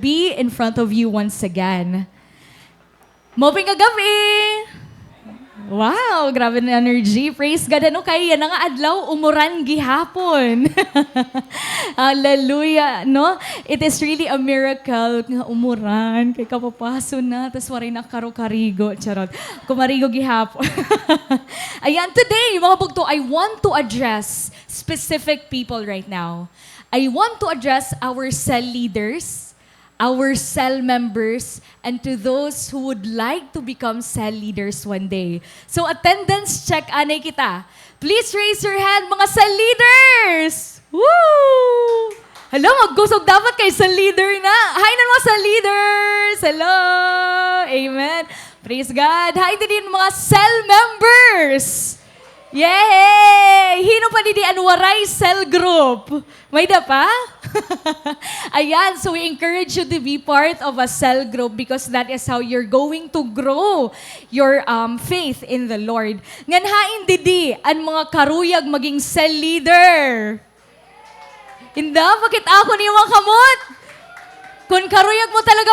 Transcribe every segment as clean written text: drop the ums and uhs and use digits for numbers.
be in front of you once again. Moping kagabi! Wow, grabe na energy. Praise God. Ano kaya na nga adlaw, umuran gihapon. Hallelujah. No? It is really a miracle nga umuran. Kay kapapaso na, tas waray na karo-karigo. Charot. Kumarigo gihapon. Ayan, today, mga bugto, I want to address specific people right now. I want to address our cell leaders, our cell members, and to those who would like to become cell leaders one day. So attendance check, anay kita. Please raise your hand, mga cell leaders! Woo! Hello, mag-gusog dapat kay cell leader na. Hi na mga cell leaders! Hello! Amen. Praise God. Hi din mga cell members! Yay! Hino pa di Anwaray Cell Group? May da pa? Ayan, so we encourage you to be part of a cell group because that is how you're going to grow your faith in the Lord. Nganhain didi ang mga karuyag maging cell leader. Inda, bakit ako ni mga kamot? Kung karuyag mo talaga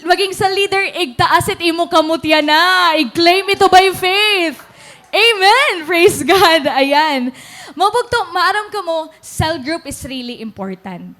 maging cell leader, igtaasit imo kamot yan na. I-claim ito by faith. Amen! Praise God! Ayan. Mabugto, maaram ka mo, cell group is really important.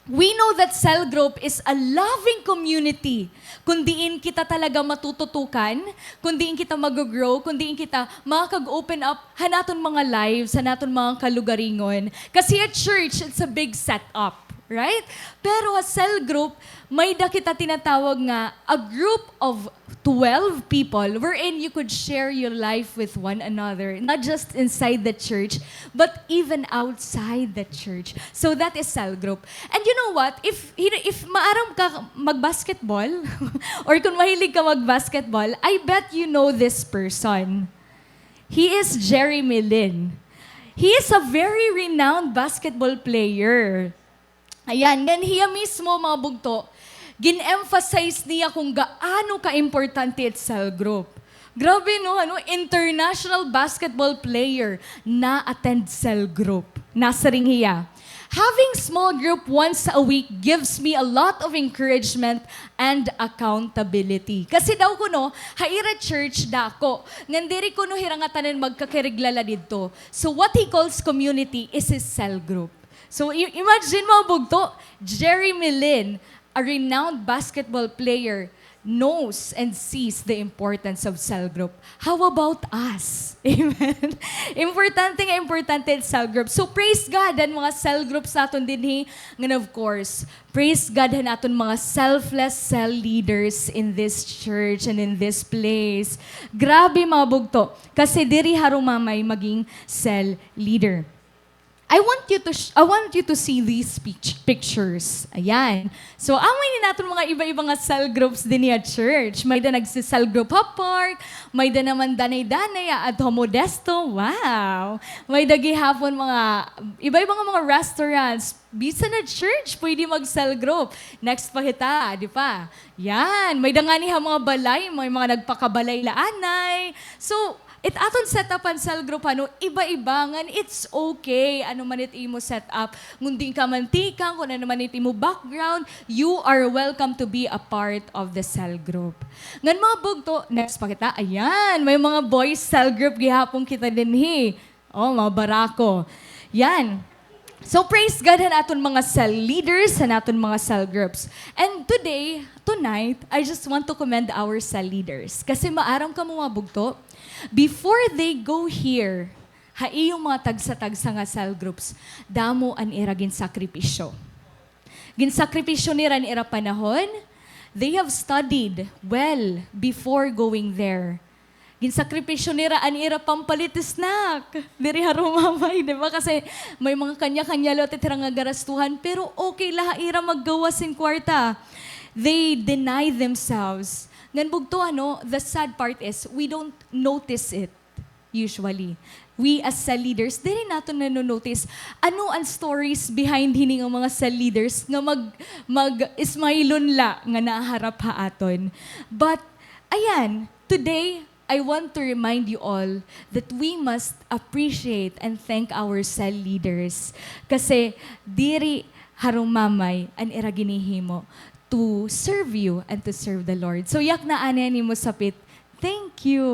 We know that cell group is a loving community. Kung diin kita talaga matututukan, kung diin kita mag-grow, kung diin kita makakag-open up hanaton mga lives, hanaton mga kalugaringon. Kasi at church, it's a big setup. Right? Pero a cell group, may da kita tinatawag nga a group of 12 people wherein you could share your life with one another, not just inside the church, but even outside the church. So that is cell group. And you know what? If maaram ka mag-basketball, or kung mahilig ka mag-basketball, I bet you know this person. He is Jeremy Lin. He is a very renowned basketball player. Ayan, ganhiya mismo mga bugto, gin-emphasize niya kung gaano ka-importante at cell group. Grabe no, international basketball player na attend cell group. Nasa ring hiya. Having small group once a week gives me a lot of encouragement and accountability. Kasi daw ko no, haira church dako. Ngandiri ko no hirangatanan magkakiriglala dito. So what he calls community is his cell group. So imagine mo, bugto, Jeremy Lin, a renowned basketball player, knows and sees the importance of cell group. How about us? Amen? Importante cell group. So praise God and mga cell groups natin din and of course, praise God and natin mga selfless cell leaders in this church and in this place. Grabe mga bugto, kasi diri harumamay maging cell leader. I want you to see these pictures. Ayan. So, amay ni natin mga iba-ibang cell groups din at church. May da nagsi-cell group apart, may da naman danay-danay at Modesto. Wow! May da gihapon mga iba-ibang mga restaurants. Bisa na church, pwede mag-cell group. Next pa kita, di pa? Yan. May da nga niya mga balay, may mga nagpakabalay laanay. So, it aton set up ang cell group, iba-ibangan, it's okay. Ano man it imo set up. Ngunding ka mantikang, kung ano man it imo background, you are welcome to be a part of the cell group. Ngan mga bugto, next pa kita, ayan, may mga boys cell group gihapon kita din Oh, mga barako. Yan. So praise God han aton mga cell leaders, han aton mga cell groups. And tonight, I just want to commend our cell leaders. Kasi maaram ka mga bugto, before they go here, haiyong mga tagsa-tagsa nga cell groups, damo an ira ginsakripisyo. Ginsakripisyo nira an ira panahon, they have studied well before going there. Ginsakripisyo nira an ira pampalit snack. Diri harumamay, di ba? Kasi may mga kanya-kanya lote tirang garastuhan, pero okay laha ira maggawasin kwarta. They deny themselves. Ngan bugto the sad part is we don't notice it usually. We as cell leaders, dili nato nanonotice ano ang stories behind hining mga cell leaders nga mag-ismailon la nga naharap ha aton. But ayan, today I want to remind you all that we must appreciate and thank our cell leaders kasi diri harumamay an ira ginihimo to serve you and to serve the Lord. So yak na ani mo sapit. Thank you.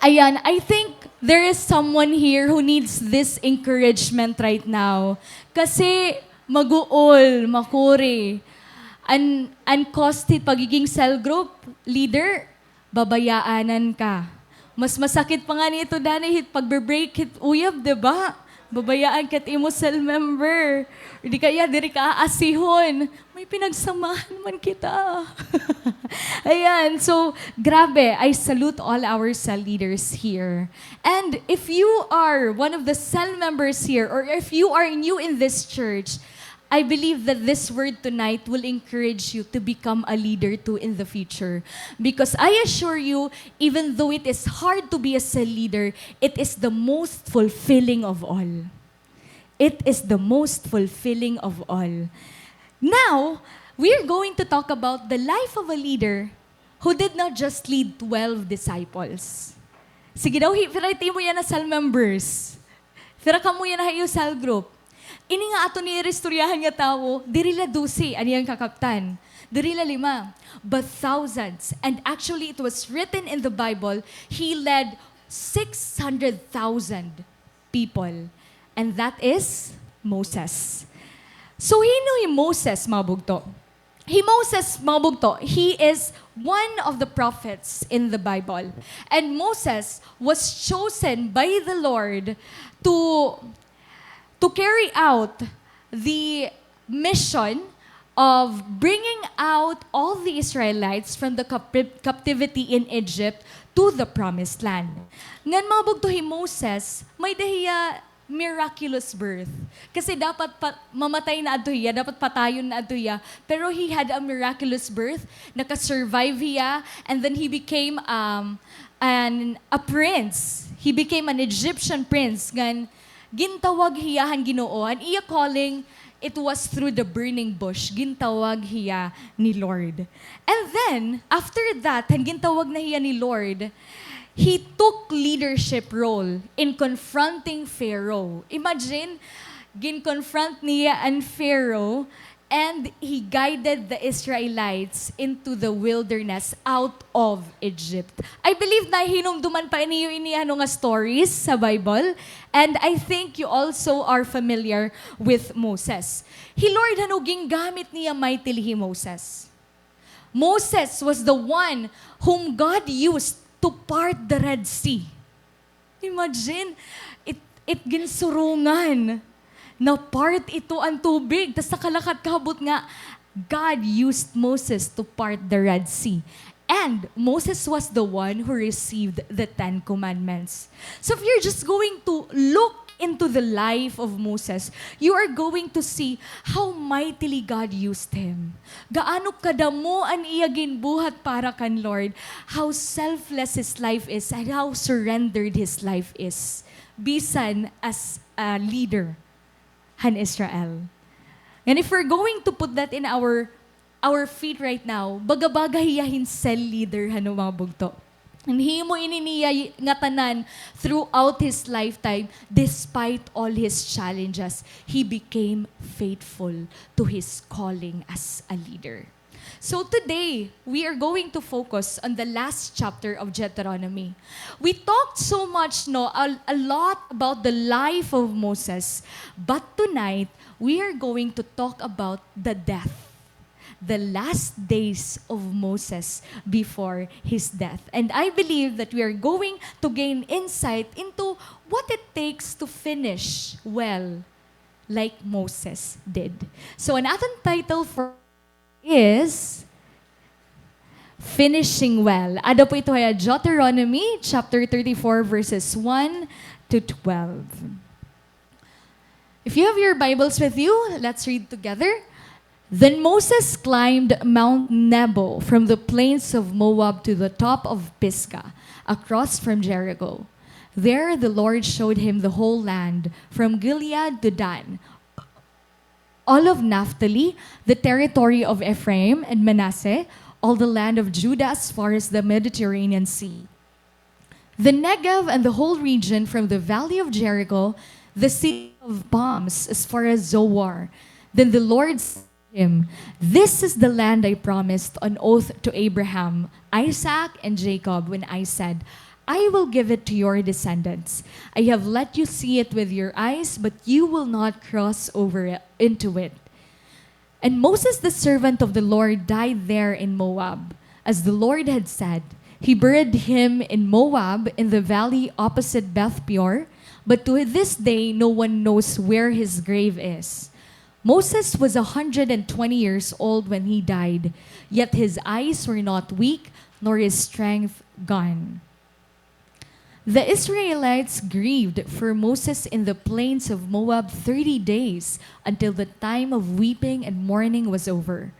Ayan, I think there is someone here who needs this encouragement right now. Kasi maguol, makuri, uncosted pagiging cell group leader, babayaanan ka. Mas masakit pa nga nito, Dani, pag-break hit uyab, diba? Babayaan kat imo cell member. Hindi kaya, diri ka aasihon. May pinagsamahan man kita. Ayan, so grabe, I salute all our cell leaders here. And if you are one of the cell members here, or if you are new in this church, I believe that this word tonight will encourage you to become a leader too in the future. Because I assure you, even though it is hard to be a cell leader, it is the most fulfilling of all. It is the most fulfilling of all. Now, we are going to talk about the life of a leader who did not just lead 12 disciples. Sige daw, firati mo yan na cell members. Firaka mo yan na hayo cell group. Ini nga ato ni istoryahan nga tao, dirila 12, ani ang kakaptan. Dirila 5. But thousands, and actually it was written in the Bible, he led 600,000 people. And that is Moses. So he Moses, mga bugto. He is one of the prophets in the Bible. And Moses was chosen by the Lord to carry out the mission of bringing out all the Israelites from the captivity in Egypt to the promised land. Ngan mabugtuhi Moses, may dahiya miraculous birth. Kasi dapat mamatay na adtuya, dapat patayon na adtuya. Pero he had a miraculous birth, naka-survive hiya, and then he became a prince. He became an Egyptian prince. Ngan gintawag hiyahan Ginoo, and iya calling, it was through the burning bush. Gintawag hiya ni Lord. And then, after that, gintawag na hiya ni Lord, he took leadership role in confronting Pharaoh. Imagine, gin-confront niya ang Pharaoh, and he guided the Israelites into the wilderness out of Egypt. I believe na hinumduman pa niyo iniano nga stories sa Bible, and I think you also are familiar with Moses. Lord hanuging gamit niya mightily Moses. Moses was the one whom God used to part the Red Sea. Imagine, it ginsurungan na part ito ang tubig. Tapos nakalakat kabot nga, God used Moses to part the Red Sea. And Moses was the one who received the 10 Commandments. So if you're just going to look into the life of Moses, you are going to see how mightily God used him. Gaano kadamo ang iya ginbuhat para kan Lord, how selfless his life is, and how surrendered his life is. Bisan as a leader han Israel. And if we're going to put that in our feet right now, bagabaga hiyahin cell leader hano mga bugto. And himo ininiya nga tanan throughout his lifetime, despite all his challenges, he became faithful to his calling as a leader. So today, we are going to focus on the last chapter of Deuteronomy. We talked so much, a lot about the life of Moses, but tonight, we are going to talk about the death, the last days of Moses before his death. And I believe that we are going to gain insight into what it takes to finish well, like Moses did. So an ating title for is Finishing Well. Ada po ito ay Deuteronomy chapter 34 verses 1 to 12. If you have your Bibles with you, let's read together. Then Moses climbed Mount Nebo from the plains of Moab to the top of Pisgah, across from Jericho. There the Lord showed him the whole land, from Gilead to Dan, all of Naphtali, the territory of Ephraim and Manasseh, all the land of Judah as far as the Mediterranean Sea, the Negev and the whole region from the valley of Jericho, the city of palms as far as Zoar, Then the Lord said to him, "This is the land I promised on oath to Abraham, Isaac, and Jacob when I said, I will give it to your descendants. I have let you see it with your eyes, but you will not cross into it." And Moses, the servant of the Lord, died there in Moab, as the Lord had said. He buried him in Moab in the valley opposite Beth Peor, but to this day no one knows where his grave is. Moses was 120 years old when he died, yet his eyes were not weak, nor his strength gone. The Israelites grieved for Moses in the plains of Moab 30 days until the time of weeping and mourning was over.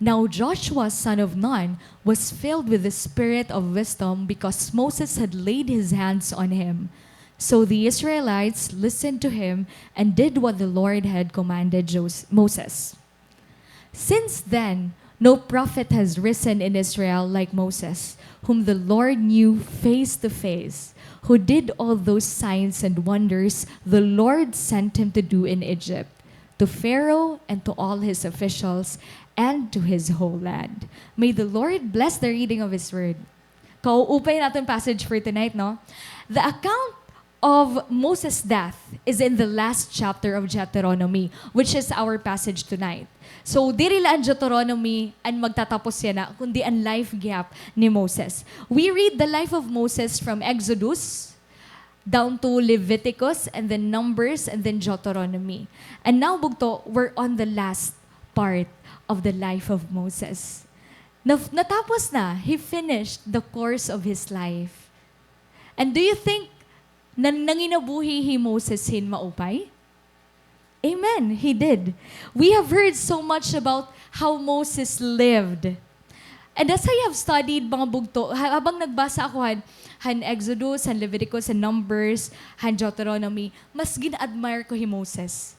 Now Joshua, son of Nun, was filled with the spirit of wisdom because Moses had laid his hands on him. So the Israelites listened to him and did what the Lord had commanded Moses. Since then, no prophet has risen in Israel like Moses, whom the Lord knew face to face, who did all those signs and wonders the Lord sent him to do in Egypt, to Pharaoh and to all his officials and to his whole land. May the Lord bless the reading of his word. Kauupay natin passage for tonight, no? The account of Moses' death is in the last chapter of Deuteronomy, which is our passage tonight. So, diri lang Deuteronomy ang magtatapos yan na, kundi ang life gap ni Moses. We read the life of Moses from Exodus down to Leviticus, and then Numbers, and then Deuteronomy. And now, bugto, we're on the last part of the life of Moses. Natapos na. He finished the course of his life. And do you think nanginabuhi hi Moses hin maupay? Amen, he did. We have heard so much about how Moses lived. And as I have studied mga bugto, habang nagbasa ako han Exodus, han Leviticus, han Numbers, han Deuteronomy, mas gina-admire ko hi Moses.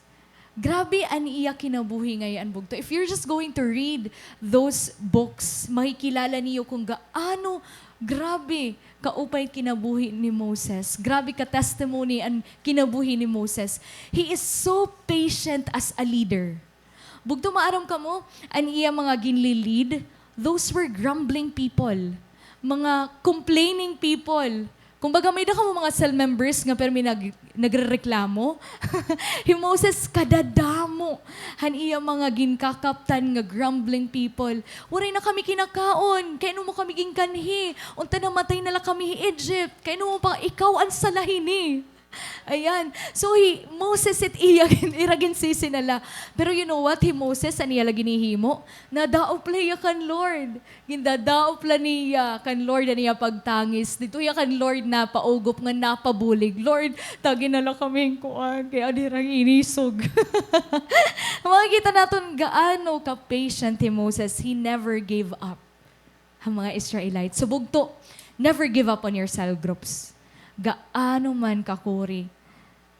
Grabe ang iya kinabuhi ngayon bugto. If you're just going to read those books, makikilala niyo kung gaano grabe kaupay kinabuhi ni Moses. Grabe ka testimony ang kinabuhi ni Moses. He is so patient as a leader. Bugto maaram ka mo, ang iya mga ginlilid, those were grumbling people. Mga complaining people. Kumbaga may ka mo mga cell members nga pero may nagrereklamo. Si Moses kadadamo. Han iya mga ginkakaptan nga grumbling people. Waray na kami kinakaon. Kaya mo kami ginkanhi. Unta na matay nala kami Egypt. Kaya mo pa ikaw ang salahini. Ayan. So, Moses it iragin sisi nala. Pero you know what? Moses, aniya lagi ni himo? Nadaop niya kan Lord. Gindadaop niya kan Lord aniya pagtangis. Dito ya kan Lord na paugop nga napabulig. Lord, tagi nala kami kuan. Kaya dirang inisog. Makikita natin gaano ka-patient si Moses. He never gave up. Ang mga Israelites. So, bugto, never give up on your cell groups. Gaano man kakuri,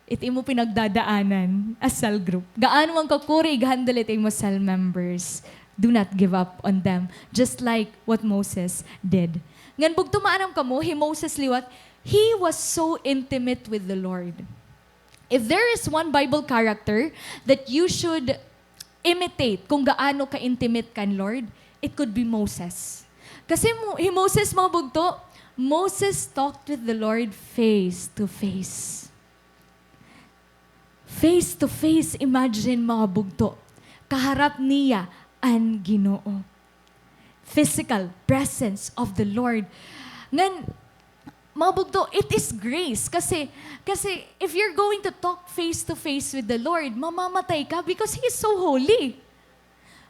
iti mo pinagdadaanan as cell group. Gaano man kakuri, i-handle iti mo cell members. Do not give up on them. Just like what Moses did. Ngan bug tumaanam ka mo, Moses liwat, he was so intimate with the Lord. If there is one Bible character that you should imitate kung gaano ka-intimate kan Lord, it could be Moses. Kasi Moses mga bugto, Moses talked with the Lord face to face. Face to face, imagine mga bugto. Kaharap niya ang Ginoo. Physical presence of the Lord. Ngan, mga bugto, it is grace. Kasi if you're going to talk face to face with the Lord, mamamatay ka because He is so holy.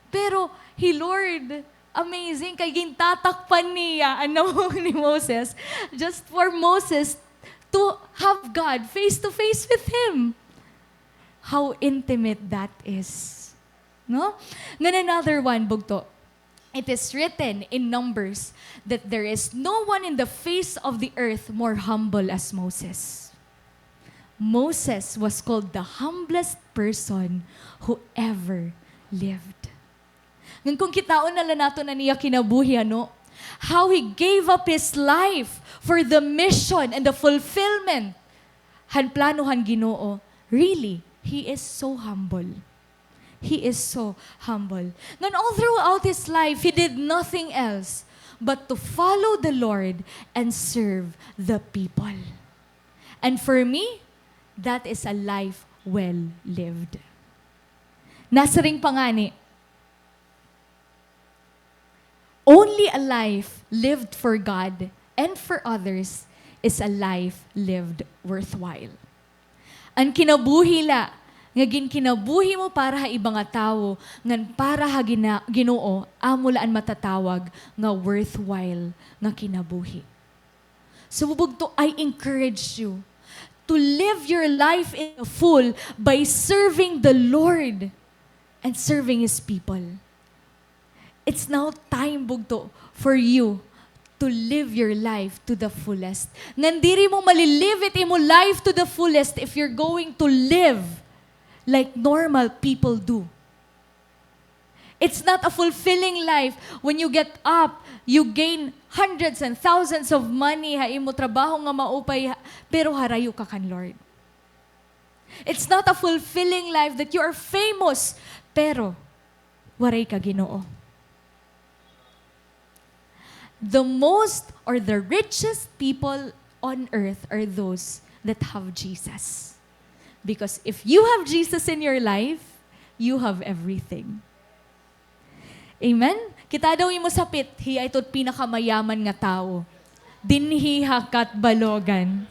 Pero, Lord, amazing, kay gintatakpan niya, ni Moses, just for Moses to have God face to face with him. How intimate that is. No? Then another one, bugto. It is written in Numbers that there is no one in the face of the earth more humble as Moses. Moses was called the humblest person who ever lived. Ngan kung kitaon na nato na niya kinabuhi, how he gave up his life for the mission and the fulfillment. Han plano han Ginoo. Really, he is so humble. He is so humble. And all throughout his life, he did nothing else but to follow the Lord and serve the people. And for me, that is a life well lived. Nasa ring pangani, only a life lived for God and for others is a life lived worthwhile. Ang kinabuhi la, nga kinabuhi mo para ha ibang tao, ngan para ha Ginoo, amo laan matatawag nga worthwhile nga kinabuhi. So bubugto, I encourage you to live your life in the full by serving the Lord and serving His people. It's now time, bugto, for you to live your life to the fullest. Ngandiri mo malilive it mo life to the fullest if you're going to live like normal people do. It's not a fulfilling life when you get up, you gain hundreds and thousands of money, ha imo trabaho nga maupay, pero harayo ka kan Lord. It's not a fulfilling life that you are famous, pero waray ka Ginoo. The most or the richest people on earth are those that have Jesus. Because if you have Jesus in your life, you have everything. Amen? Kita daw imo sapit, hiya ito't pinakamayaman nga tao. Dinhi hakat balogan.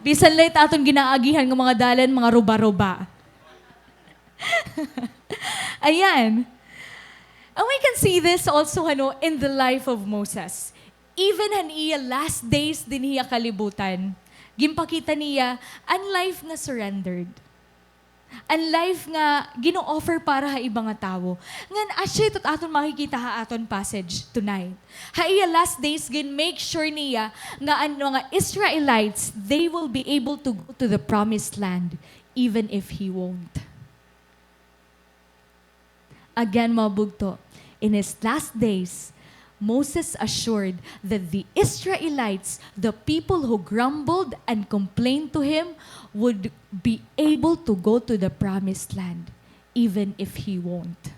Bisan late aton ginaagihan ng mga dalan, mga ruba-ruba. Ayan. And we can see this also in the life of Moses. Even han iya last days din hiya kalibutan, gimpakita niya ang life nga surrendered. Ang life nga gino-offer para ha ibang nga tao. Ngan asya ito't aton makikita ha aton passage tonight. Ha iya last days gin make sure niya nga ang mga Israelites, they will be able to go to the promised land even if he won't. Again, mga bugto, in his last days, Moses assured that the Israelites, the people who grumbled and complained to him, would be able to go to the promised land, even if he won't.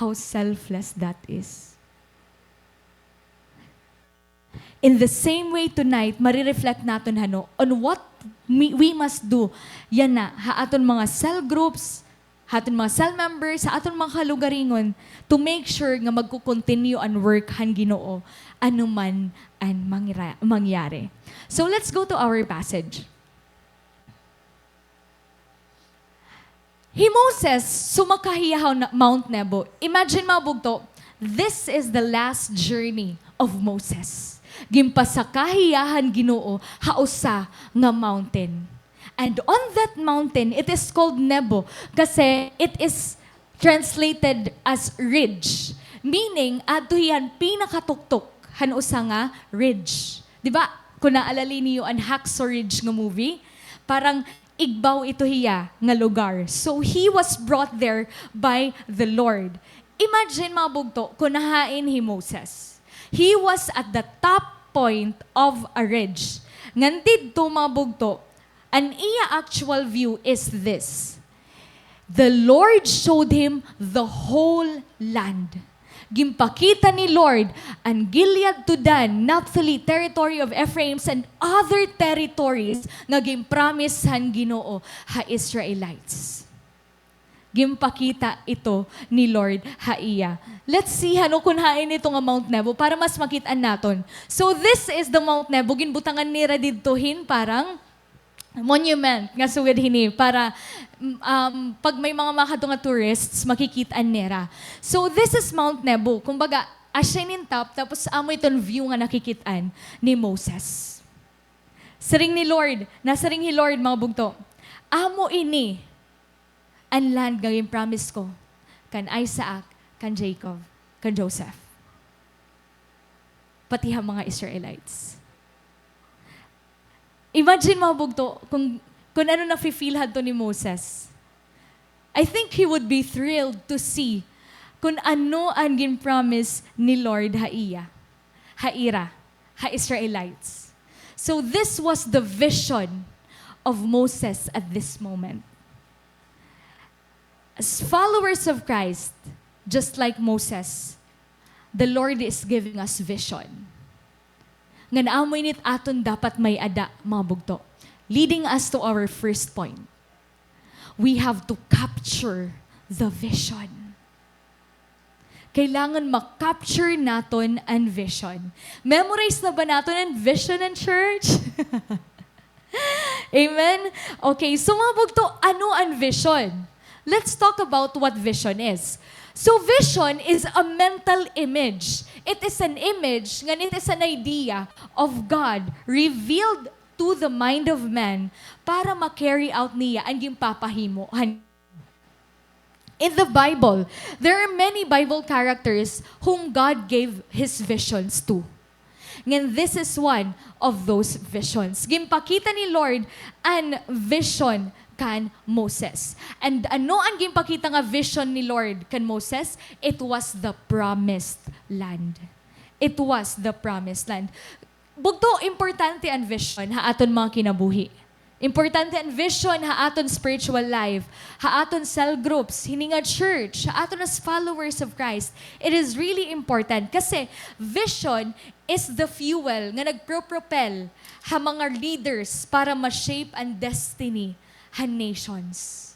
How selfless that is. In the same way tonight, marireflect natin on what we must do. Yan na, ha aton mga cell groups, aton mga cell members, sa aton mga kalugaringon, to make sure nga magkukontinue ang work han Ginoo, anuman ang mangyari. So let's go to our passage. Moses, sumakahiyaw na Mount Nebo. Imagine mga bugto, this is the last journey of Moses. Gimpasakahiyahan Ginoo, hausa nga mountain. And on that mountain, it is called Nebo kasi it is translated as ridge. Meaning, ato yan pinakatuktok, hanusa nga ridge. Di ba? Kung naalali niyo ang Hacksaw Ridge nga movie, parang igbaw ito hiya nga lugar. So, he was brought there by the Lord. Imagine mga bugto, kung nahain Moses. He was at the top point of a ridge. Ngantid to mga bugto, an iya actual view is this. The Lord showed him the whole land. Gimpakita ni Lord ang Gilead to Dan, Naphtali, territory of Ephraim, and other territories nga gimpromise han Ginoo ha Israelites. Gimpakita ito ni Lord ha iya. Let's see kung hain ito nga Mount Nebo para mas makitaan naton. So this is the Mount Nebo. Ginbutangan nira didtohin parang monument nga sugad hini para pag may mga makadunga tourists makikitaan nera. So this is Mount Nebo. Kumbaga, asya nin top tapos amo iton view nga nakikitaan ni Moses. Saring ni Lord, nasaring ni Lord mga bugto. Amo ini ang land nga yung promise ko kan Isaac, kan Jacob, kan Joseph. Pati ha mga Israelites. Imagine mga bugto, kung ano na-feel hadto ni Moses. I think he would be thrilled to see kung ano ang gin-promise ni Lord haiya, haira, ha-Israelites. So this was the vision of Moses at this moment. As followers of Christ, just like Moses, the Lord is giving us vision. Nga naamoy nit aton dapat may ada, mga bugto. Leading us to our first point. We have to capture the vision. Kailangan makapture naton ang vision. Memorize na ba naton ang vision ng church? Amen? Okay, so mga bugto, ano ang vision? Let's talk about what vision is. So vision is a mental image. It is an image, it is an idea of God revealed to the mind of man para ma-carry out niya ang yung papahimo. In the Bible, there are many Bible characters whom God gave His visions to. And this is one of those visions. Gimpakita ni Lord ang vision kan Moses. And ano ang gimpakita nga vision ni Lord kan Moses? It was the promised land. It was the promised land. Bugto, importante ang vision ha aton mga kinabuhi. Importante ang vision ha aton spiritual life, ha aton cell groups, hininga church, ha aton as followers of Christ. It is really important kasi vision is the fuel nga nagpropel ha mga leaders para ma-shape ang destiny han nations.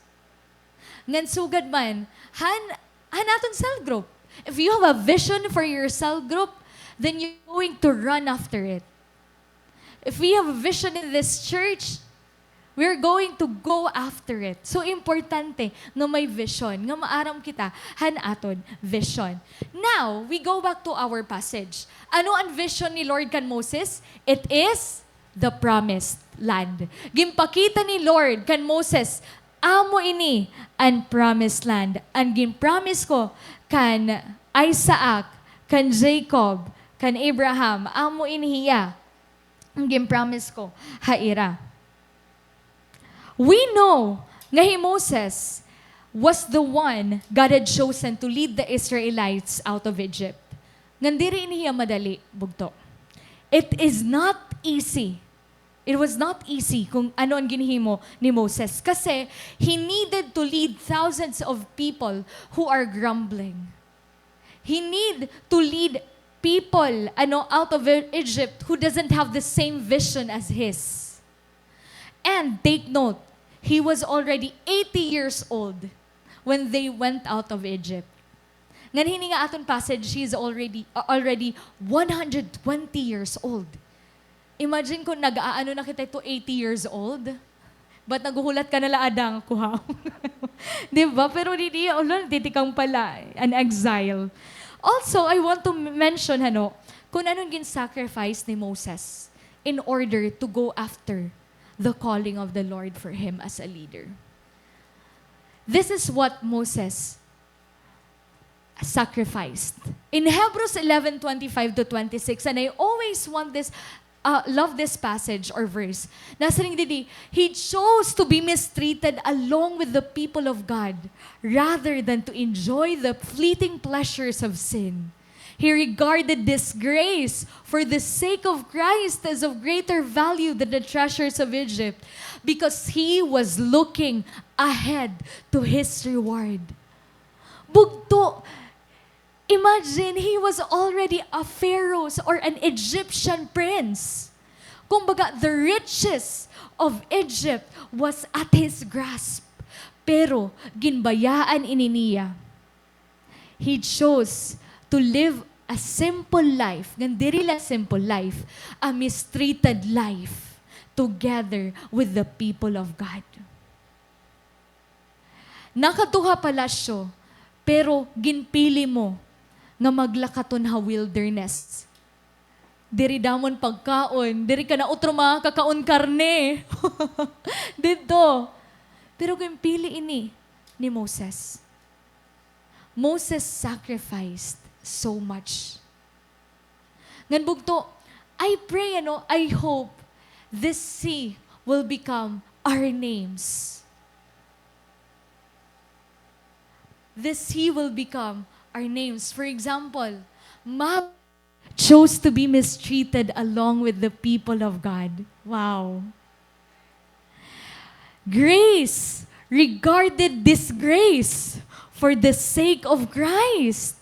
Ngan sugad man, han aton cell group. If you have a vision for your cell group, then you're going to run after it. If we have a vision in this church, we're going to go after it. So importante nga may vision, nga maaram kita han aton vision. Now, we go back to our passage. Ano ang vision ni Lord kan Moses? It is the promised land. Gimpakita ni Lord kan Moses, amo ini ang promised land. Ang gimpromise ko kan Isaac, kan Jacob, kan Abraham, amo ini hiya. Ang gimpromise ko, haira. We know nga Moses was the one God had chosen to lead the Israelites out of Egypt. Ngandiri niya madali, bugto. It is not easy. It was not easy kung ano ang ginihimo ni Moses. Kasi he needed to lead thousands of people who are grumbling. He need to lead people out of Egypt who doesn't have the same vision as his. And take note, he was already 80 years old when they went out of Egypt. Ngan hini nga aton passage, he is already 120 years old. Imagine kung nag-aano na kita to 80 years old. Ba't naguhulat ka nala adang kuha? Diba? Pero hindi, titikang pala, an exile. Also, I want to mention, kung anong gin-sacrifice ni Moses in order to go after the calling of the Lord for him as a leader. This is what Moses sacrificed. In Hebrews 11:25-26, and I always love this passage or verse. Nasa ring didi, he chose to be mistreated along with the people of God rather than to enjoy the fleeting pleasures of sin. He regarded disgrace for the sake of Christ as of greater value than the treasures of Egypt because he was looking ahead to his reward. Bugto, imagine, he was already a Pharaoh's or an Egyptian prince. Kumbaga, the riches of Egypt was at his grasp. Pero, ginbayaan ini niya. He chose to live a simple life, diri lang simple life, a mistreated life together with the people of God. Nakatuha pala siya, pero ginpili mo nga maglakaton ha wilderness. Diri damon pagkaon, diri ka na utro mga kakaon karne. Dito. Pero ginpili ini ni Moses. Moses sacrificed so much. Ngan bugto, I pray, I hope this sea will become our names. This sea will become our names. For example, Mab chose to be mistreated along with the people of God. Wow. Grace regarded disgrace for the sake of Christ.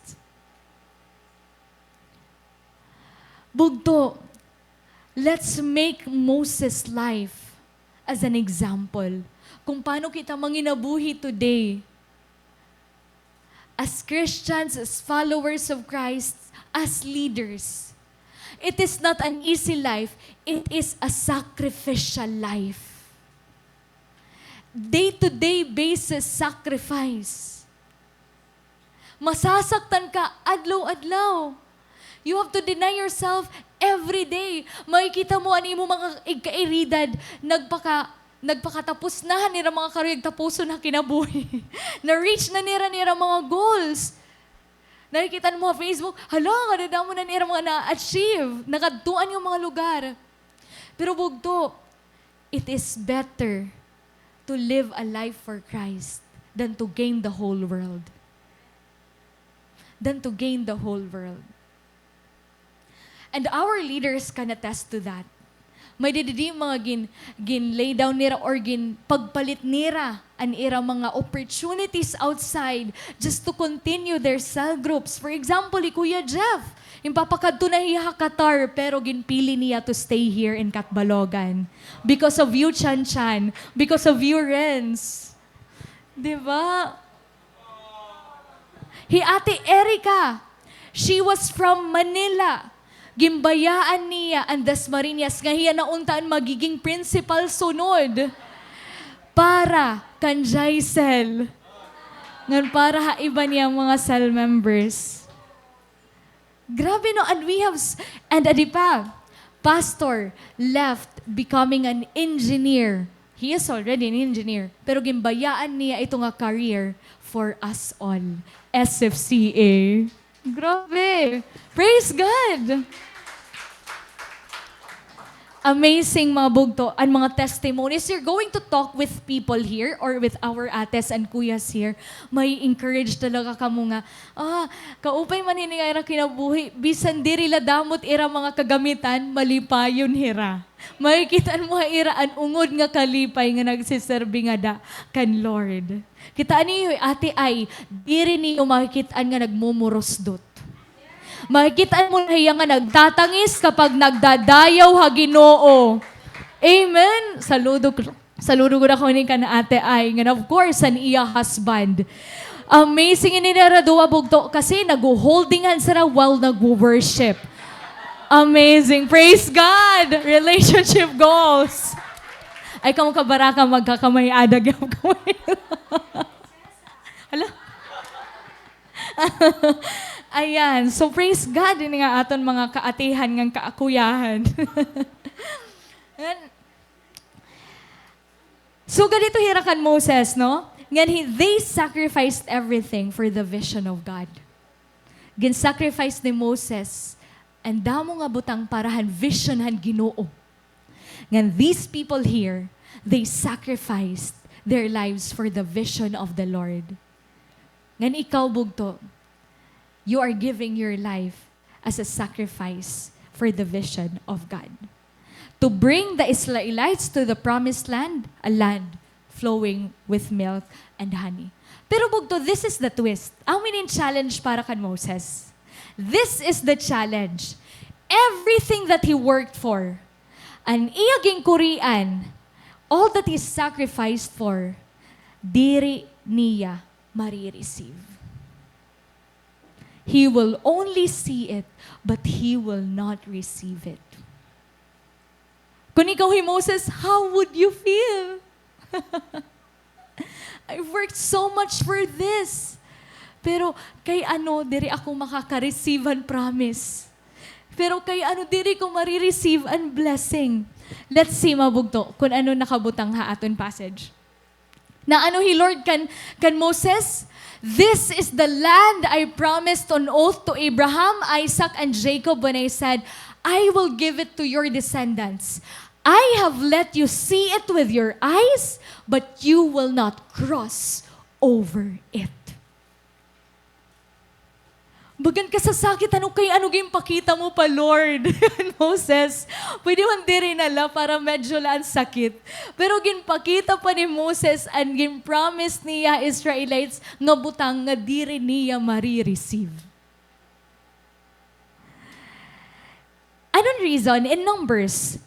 Bugto, let's make Moses' life as an example kung paano kita manginabuhi today as Christians, as followers of Christ, as leaders. It is not an easy life. It is a sacrificial life. Day-to-day basis sacrifice. Masasaktan ka adlaw-adlaw. You have to deny yourself every day. Makikita mo ani mo mga igkairidad, nagpakatapos na nila mga karuyag tapuso na kinabuhi. Na-reach na nila mga goals. Nakikita mo sa Facebook, hala, kadadamo na nila mga na-achieve. Nakadtuan yung mga lugar. Pero bugto, it is better to live a life for Christ than to gain the whole world. Than to gain the whole world. And our leaders can attest to that. May didi mga lay down nira or pagpalit nira ang ira mga opportunities outside just to continue their cell groups. For example, Kuya Jeff, yung papakadto na hiya Qatar pero ginpili niya to stay here in Catbalogan. Because of you, Chan Chan. Because of you, Renz. Diba? Ate Erica, she was from Manila. Gimbayaan niya ang Dasmariñas nga hiya nauntaan magiging principal sunod para kan Jaisel. Ngan para haiba niya mga cell members. Grabe no, and adipa, pastor left becoming an engineer. He is already an engineer. Pero gimbayaan niya ito nga career for us all. SFCA. Grabe. Praise God. Amazing mga bugto and mga testimonies. You're going to talk with people here or with our ates and kuyas here. May encourage talaga ka mo nga, kaupay man hiningay na kinabuhi, bisan diri la damot ira mga kagamitan, malipayon hira. Makikitaan mo ira an ungod nga kalipay nga nagsiserbi nga da kan Lord. Kitaan niyo ate ay, diri niyo makikitaan nga nagmumurosdot. Makikita mo na hiya nga nagtatangis kapag nagdadayaw ha Ginoo. Amen. Saludo ko na ko ni ka na ate ay. And of course, an iya husband. Amazing ininaraduwa bugto kasi nag-holdingan sila while nag-worship. Amazing. Praise God. Relationship goals. Ay, kamo kabaraka magkakamay adag yung kamay. Hala? Ayan. So, praise God. Ini nga aton mga kaatihan ng kaakuyahan. So, ganito hirakan Moses, no? They sacrificed everything for the vision of God. Gin-sacrifice ni Moses and damo nga butang parahan vision han Ginoo. These people here, they sacrificed their lives for the vision of the Lord. Ikaw bugto, you are giving your life as a sacrifice for the vision of God. To bring the Israelites to the promised land, a land flowing with milk and honey. Pero bugto, this is the twist. Ang challenge para kan Moses. This is the challenge. Everything that he worked for, ang iyaging kurian, all that he sacrificed for, diri niya marireceive. He will only see it, but he will not receive it. Kung ikaw Moses, how would you feel? I've worked so much for this. Pero kay diri ako makaka-receive ang promise. Pero kay diri ko marireceive ang blessing. Let's see mabugto kung ano nakabutang ha aton passage. Na he Lord kan Moses, this is the land I promised on oath to Abraham, Isaac, and Jacob when I said, I will give it to your descendants. I have let you see it with your eyes, but you will not cross over it. Bagan ka sa sakit, ano kay ano game pakita mo pa, Lord? Moses, pwede man diri nala para medyo lang sakit. Pero ginpakita pa ni Moses and gin-promise niya Israelites nga butang nga diri niya mari-receive. Anong reason? In Numbers,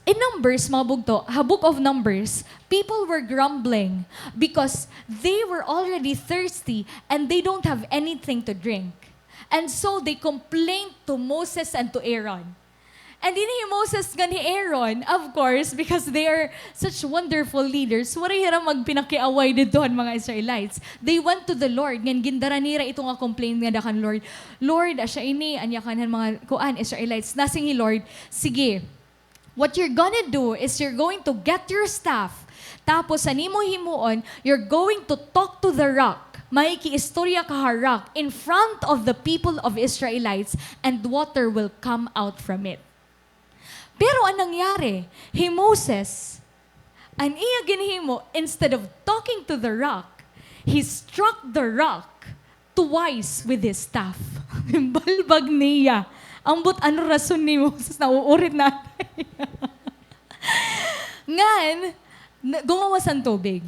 mga bugto, book of Numbers, people were grumbling because they were already thirsty and they don't have anything to drink. And so they complained to Moses and to Aaron. And ini Moses nga ni Aaron, of course, because they are such wonderful leaders, wala hira magpinakiaway dito ang mga Israelites. They went to the Lord, ngan gindara nira itong complaint nga dakan Lord. Lord, asya ini, anya kanan mga kuan Israelites. Nasingi Lord, sige, what you're gonna do is you're going to get your staff, tapos sa nimo himuon, you're going to talk to the rock. Maikiistorya ka harak in front of the people of Israelites and water will come out from it. Pero anong nangyari? Moses, ang iya ginhimo, instead of talking to the rock, he struck the rock twice with his staff. Balbag niya. Ambot ano rason ni Moses na uurit na. Ngan, gumawas ang tubig.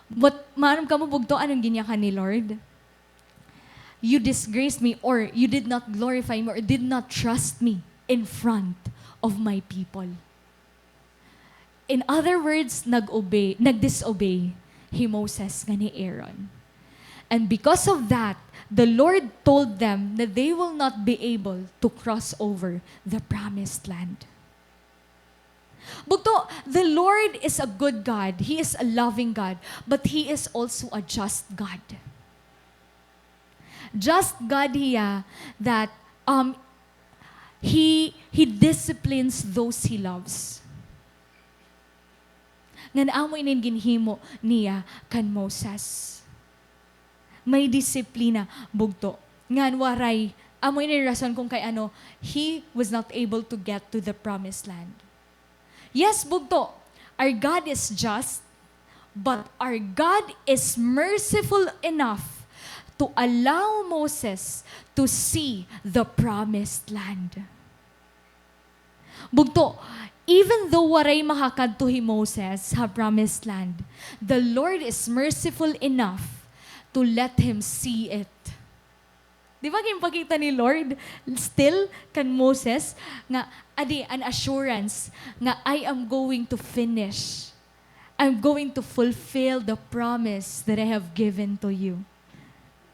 But maanong ka mo bugto, anong ginyakan ni Lord? You disgraced me or you did not glorify me or did not trust me in front of my people. In other words, nag-disobey Moses nga ni Aaron. And because of that, the Lord told them that they will not be able to cross over the promised land. Bugto, the Lord is a good God. He is a loving God. But He is also a just God. Just God hiya that He disciplines those He loves. Nga naamoy nin ginhimo niya kan Moses. May disiplina, bugto. Nga waray, amoy nin rason kung kay ano, he was not able to get to the promised land. Yes, bugto, our God is just, but our God is merciful enough to allow Moses to see the promised land. Bugto, even though waray makakadto hi Moses sa promised land, the Lord is merciful enough to let him see it. Di ba ginpakita ni Lord still kan Moses nga adi an assurance nga I am going to finish. I'm going to fulfill the promise that I have given to you.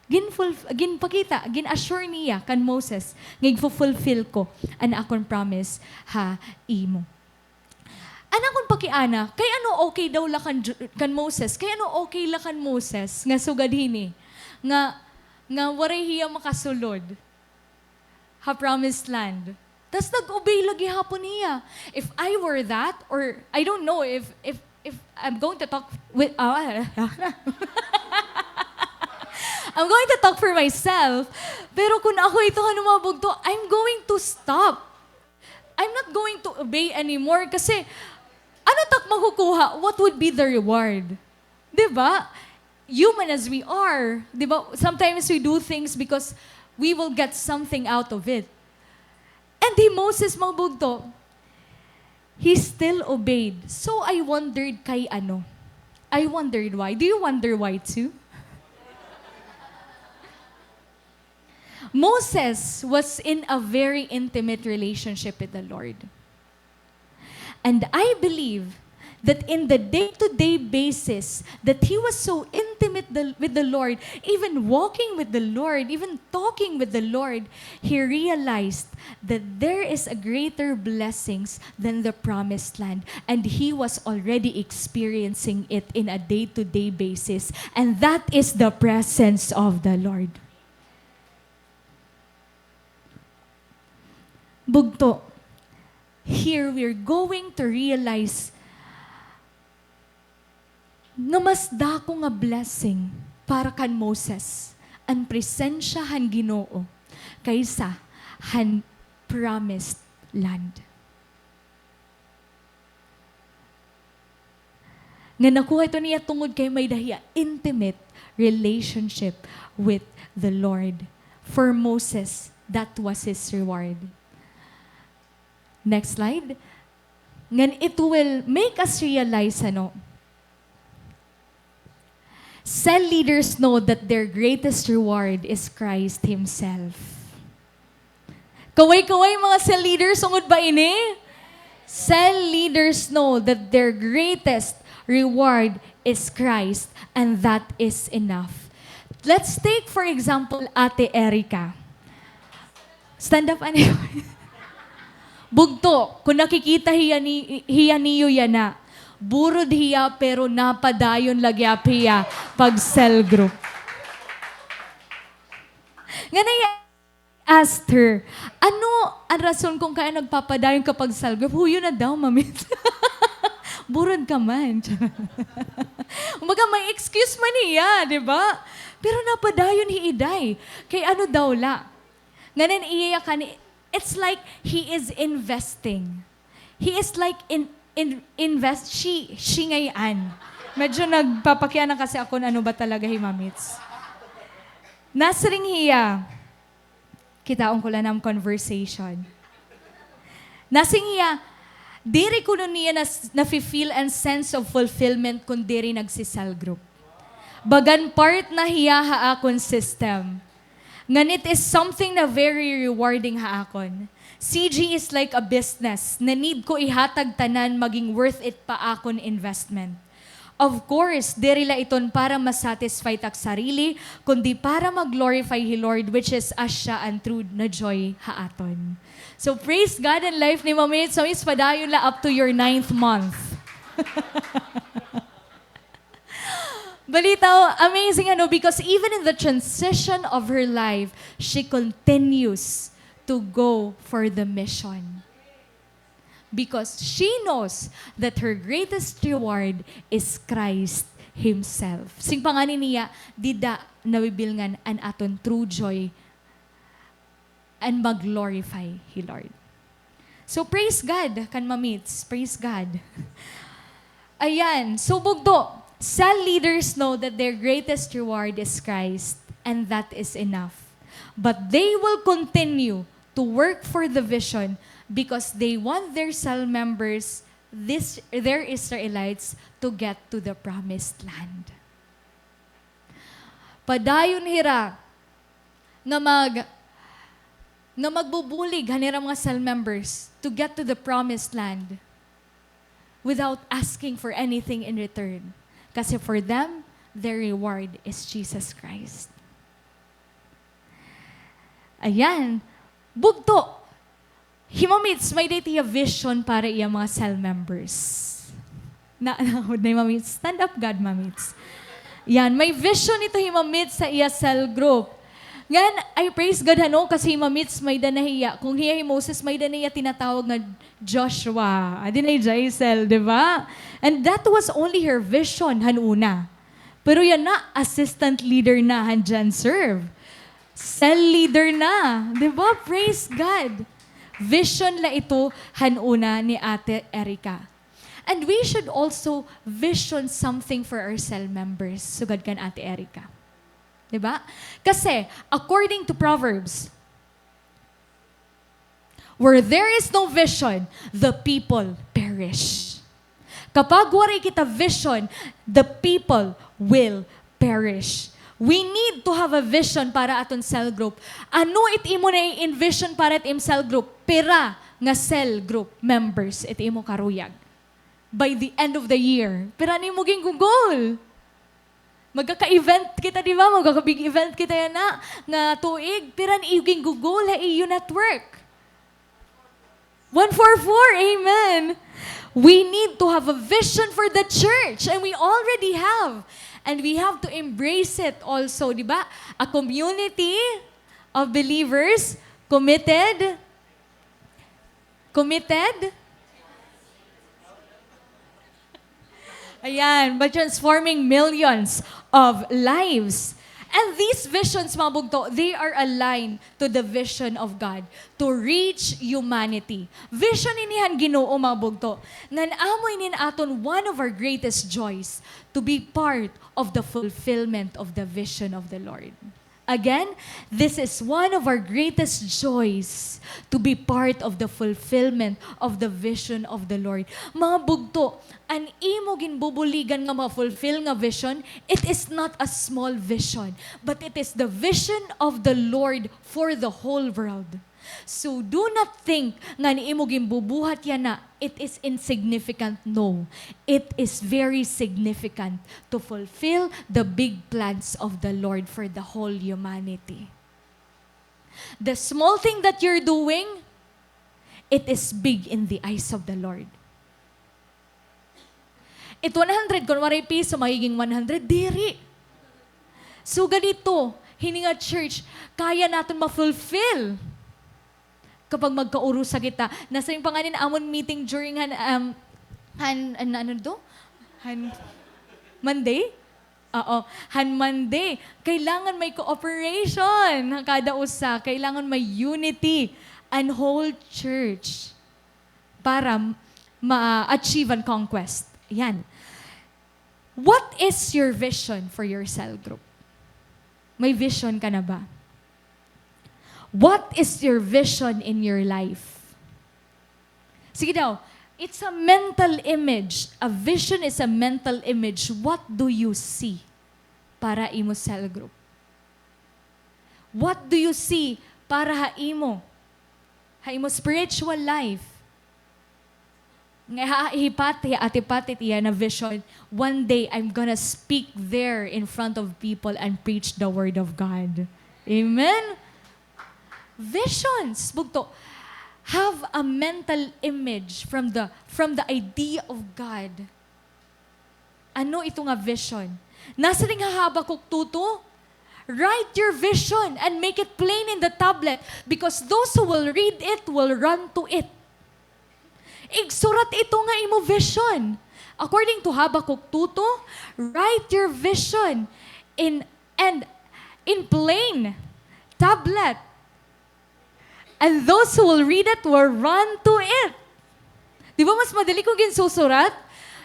Ginpakita, gin-assure niya kan Moses nga i-fulfill ko an akong promise ha imo. Anakon pakiana, kay ano okay daw la kan Moses? Kay ano okay la kan Moses nga sugadhini nga waray hiya makasulod ha promised land. Tas nag-obey lagi hapon niya. If I were that, or I don't know if I'm going to talk with I'm going to talk for myself, pero kung ako ito hanumabog to, I'm going to stop. I'm not going to obey anymore kasi ano tak makukuha? What would be the reward? 'Di ba? Human as we are, 'di ba? Sometimes we do things because we will get something out of it. And Moses magbugto, he still obeyed. So I wondered kay ano? I wondered why. Do you wonder why too? Moses was in a very intimate relationship with the Lord. And I believe that in the day-to-day basis, that he was so intimate with the Lord, even walking with the Lord, even talking with the Lord, he realized that there is a greater blessings than the promised land. And he was already experiencing it in a day-to-day basis. And that is the presence of the Lord. Bugto, here we're going to realize nga mas dako nga blessing para kan Moses ang presensya han Ginoo kaysa han promised land. Nga nakuha ito niya tungod kay may dahiya intimate relationship with the Lord For Moses, that was his reward. Next slide. Ngan it will make us realize, cell leaders know that their greatest reward is Christ Himself. Kaway-kaway mga cell leaders, sungod ba ini? Cell leaders know that their greatest reward is Christ, and that is enough. Let's take, for example, Ate Erica. Stand up, ano? Bugto, kung nakikita hiya niyo yan na, burod hiya pero napadayon lagyap hiya pag cell group. Nga na asked her, ano ang rason kung kaya nagpapadayon kapag cell group? Huyo na daw, mamit. Burod ka man. Umaga, may excuse man niya, di ba? Pero napadayon hiiday. Kay ano daw la? Ngayon iya ka ni, it's like he is investing. He is like she ngayon. Medyo nagpapakya na kasi ako na ano ba talaga himamits. Nasring hiya. Kitaon ko lang ng conversation. Nasring hiya, diri ko nun niya na-feel and sense of fulfillment kung diri nagsisal group. Bagan part na hiya haakon system. Ngan it is something na very rewarding haakon. CG is like a business na need ko ihatag tanan maging worth it pa akon investment. Of course, diri la iton para masatisfy tak sarili, kundi para mag-glorify He Lord, which is asya and true na joy haaton. So praise God and life ni Mamit. So is padayon la up to your 9th month. Balitaw, amazing because even in the transition of her life, she continues to go for the mission. Because she knows that her greatest reward is Christ Himself. Sing panganin niya, dida nawibilngan an aton true joy and mag-glorify He Lord. So praise God, kan mamits. Praise God. Ayan, so bugdo. Cell leaders know that their greatest reward is Christ, and that is enough. But they will continue to work for the vision because they want their cell members, their Israelites, to get to the promised land. Padayon hira nga magbubulig hanira mga cell members to get to the promised land without asking for anything in return. Kasi for them, their reward is Jesus Christ. Ayan. Bugto. Himamits, may dati a vision para iya mga cell members. Na Mamits. Stand up, God, Mamits. Yan, may vision ito Himamits sa iya cell group. Ngayon, I praise God kasi Himamits may danahiya. Kung hiya Moses, may danahiya tinatawag na Joshua. Adin ay Jaisel, di ba? And that was only her vision, hanuna. Pero yan na, assistant leader na, handyan serve. Cell leader na. Di ba? Praise God. Vision la ito, hanuna ni Ate Erica. And we should also vision something for our cell members. Sugad kan Ate Erica. Diba? Kasi, according to Proverbs, where there is no vision, the people perish. Kapag wari kita vision, the people will perish. We need to have a vision para aton cell group. Ano imo na i-envision para at cell group? Pera nga cell group members imo karuyag. By the end of the year. Pera ni mo ging goal. Magkaka-event kita, di ba? Magkaka-big event kita yan na nga tuig. Pera ni iging goal ha iyo network. 144, amen. We need to have a vision for the church, and we already have. And we have to embrace it also, di ba? A community of believers committed. Ayan, by transforming millions of lives. And these visions, mga bugto, they are aligned to the vision of God to reach humanity. Vision inihan Ginoo, mga bugto, nan amoy nin aton one of our greatest joys to be part of the fulfillment of the vision of the Lord. Again, this is one of our greatest joys to be part of the fulfillment of the vision of the Lord. Mga bugto, an imo ginbubuligan nga ma-fulfill nga vision, it is not a small vision, but it is the vision of the Lord for the whole world. So do not think nga ni imo gimbubuhat yan na it is insignificant. No, it is very significant to fulfill the big plans of the Lord for the whole humanity. The small thing that you're doing, it is big in the eyes of the Lord. It 100, kunwari piso, magiging 100, diri. So ganito, hininga church, kaya natin ma-fulfill kapag magkaurusa kita. Nasa yung panganin amon meeting during Monday? Oo, Monday. Kailangan may cooperation kada usa. Kailangan may unity and whole church para ma-achieve ang conquest. Yan. What is your vision for your cell group? May vision ka na ba? What is your vision in your life? Sige daw, it's a mental image. A vision is a mental image. What do you see para imo cell group? What do you see para haimo spiritual life? Nga atipatit iya na vision. One day, I'm gonna speak there in front of people and preach the word of God. Amen? Visions, bugto. Have a mental image from the idea of God. Ano ito nga vision? Nasa ring Habakuk 2:2? Write your vision and make it plain in the tablet because those who will read it will run to it. Igsurat ito nga imo vision. According to Habakuk 2:2, write your vision in plain tablet. And those who will read it will run to it. Di ba mas madali kung ginsusurat?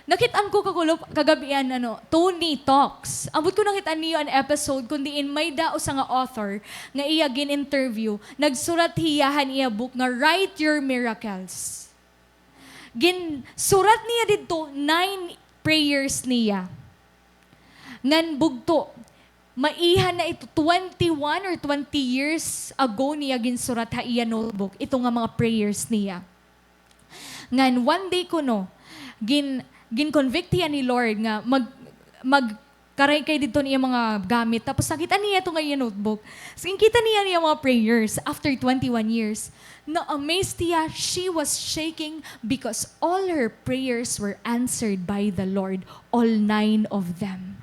Nakitaan ko kagabian, Tony Talks. Ambot ko nakitaan niyo an episode, kundi may daos nga author nga iya gin-interview, nagsurat hiyahan iya book nga Write Your Miracles. Surat niya dito 9 prayers niya. Ngan bugto, maihan na ito 21 or 20 years ago niya ginsurat ha iya notebook. Ito nga mga prayers niya. Ngan one day ko gin-convict niya ni Lord nga magkaray kay dito niya mga gamit. Tapos nakita niya ito nga iya notebook. So kita niya mga prayers after 21 years. Na-amazed niya, she was shaking because all her prayers were answered by the Lord, all 9 of them.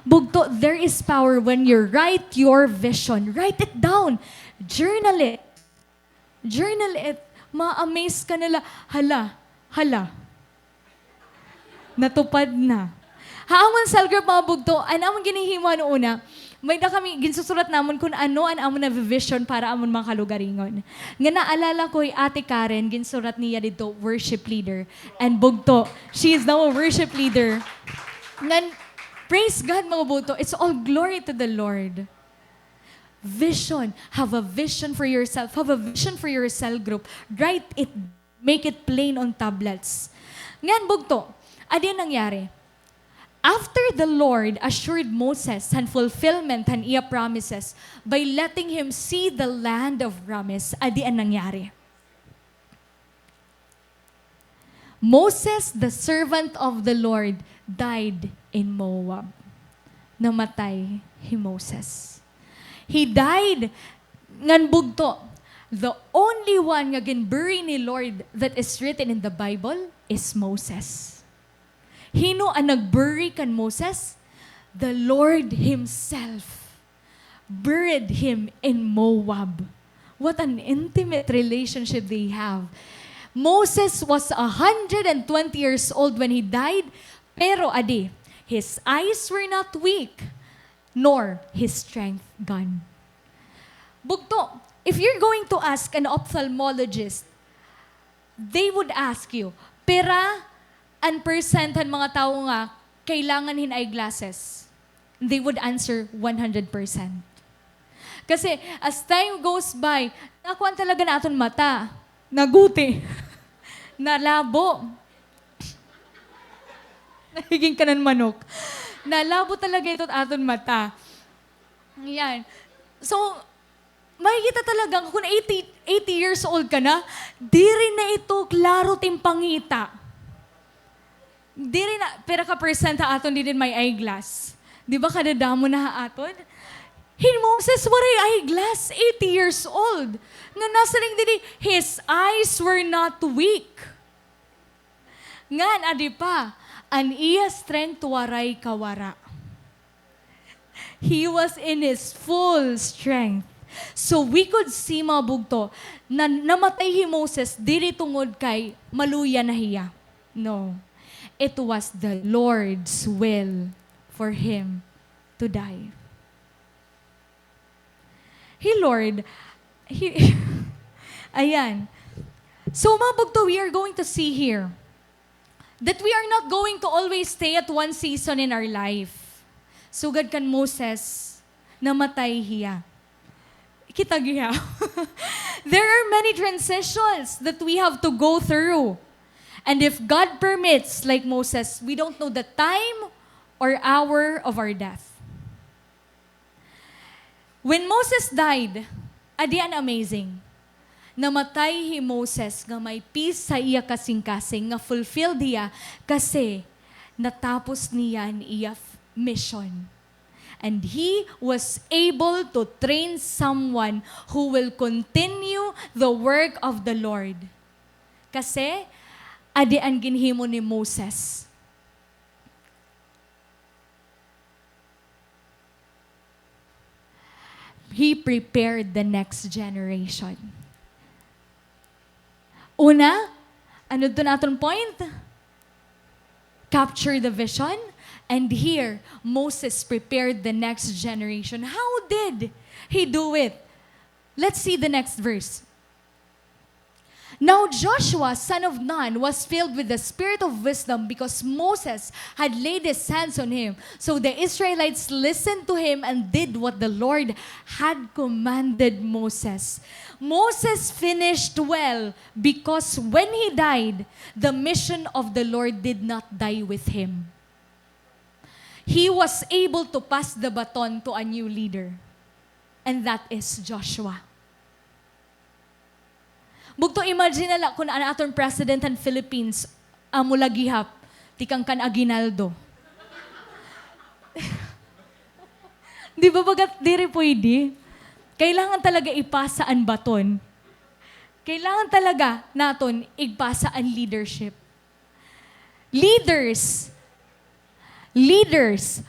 Bugto, there is power when you write your vision. Write it down. Journal it. Journal it. Ma-amaze ka nila. Hala. Natupad na. Haamon cell group mga bugto, anamon ginihimo una, may na kami, ginsusulat namon kung ano ang amon na vision para amon mga kalugaringon. Nga naalala ko Ate Karen, ginsurat niya dito, worship leader. And bugto, she is now a worship leader. Praise God mga bugto, it's all glory to the Lord. Vision. Have a vision for yourself. Have a vision for your cell group. Write it. Make it plain on tablets. Ngayon bugto, ano yung nangyari? After the Lord assured Moses and fulfillment and iya promises by letting him see the land of promise, adi ang nangyari. Moses, the servant of the Lord, died in Moab. Namatay si Moses. He died ngan bugto. The only one nga ginbury ni Lord that is written in the Bible is Moses. Hino ang nagbury kan Moses? The Lord Himself buried him in Moab. What an intimate relationship they have. Moses was 120 years old when he died, pero his eyes were not weak, nor his strength gone. Bugto, if you're going to ask an ophthalmologist, they would ask you, pera and percent han mga tao nga kailangan hin eyeglasses. They would answer 100%. Kasi as time goes by, nakuan talaga na aton mata. Naguti. Nalabo. Nahiging kanan manok. Nalabo talaga ito aton mata. Yan. So, makikita talaga kung 80 years old ka na, di rin na ito klaro timpangita. Di rin na, pera ka percent ha aton di din may eyeglass. Di ba kadadamo na ha aton? Moses waray eyeglass, 80 years old. Nga nasa ring dili, his eyes were not weak. Ngan, adi pa, an iya strength waray kawara. He was in his full strength. So we could see mga bugto na namatay si Moses diri tungod kay maluya na hiya. No. It was the Lord's will for him to die. Lord, ayan. So mga bugto, we are going to see here that we are not going to always stay at one season in our life. Sugad kan Moses, namatay hiya. Kita giya. There are many transitions that we have to go through. And if God permits, like Moses, we don't know the time or hour of our death. When Moses died, adian amazing. Namatay si Moses nga may peace sa iya kasing-kasing, nga fulfilled niya kasi natapos niya ang iya mission. And he was able to train someone who will continue the work of the Lord. Kasi, adi ang ginhimo ni Moses. He prepared the next generation. Una, ano doon natin point? Capture the vision. And here, Moses prepared the next generation. How did he do it? Let's see the next verse. Now Joshua, son of Nun, was filled with the spirit of wisdom because Moses had laid his hands on him. So the Israelites listened to him and did what the Lord had commanded Moses. Moses finished well because when he died, the mission of the Lord did not die with him. He was able to pass the baton to a new leader. And that is Joshua. Bugto imagine nala kung ano atong president ng Philippines mula gihap, tikang kan Aguinaldo. Di ba bagat diri pwede? Kailangan talaga ipasa ang baton. Kailangan talaga naton igpasa ang leadership. Leaders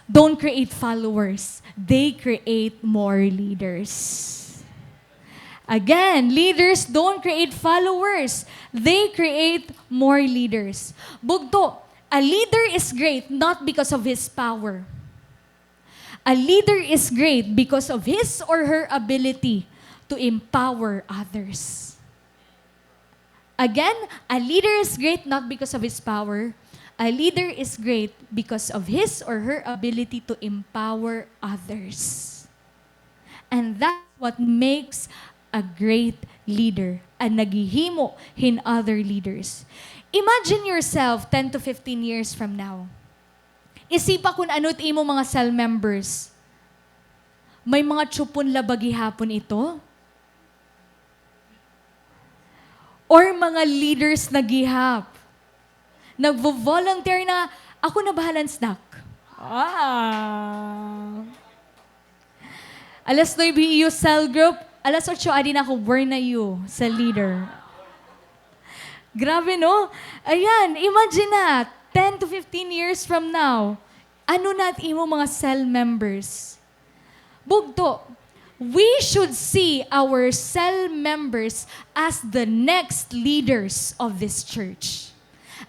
don't create followers. They create more leaders. Again, leaders don't create followers. They create more leaders. Bugto, a leader is great not because of his power. A leader is great because of his or her ability to empower others. Again, a leader is great not because of his power. A leader is great because of his or her ability to empower others. And that's what makes a great leader and naghihimo hin other leaders. Imagine yourself 10 to 15 years from now. Isipa kung ano't imo mga cell members. May mga tsupon labagi hapon ito? Or mga leaders na gihap? Nagvo-volunteer na, ako na bahalang snack. Alas 9 BEU cell group, alas 8 adi na ako born na you sa leader. Grabe no? Ayan, imagine na, 10 to 15 years from now, ano nat imo mga cell members? Bugto, we should see our cell members as the next leaders of this church.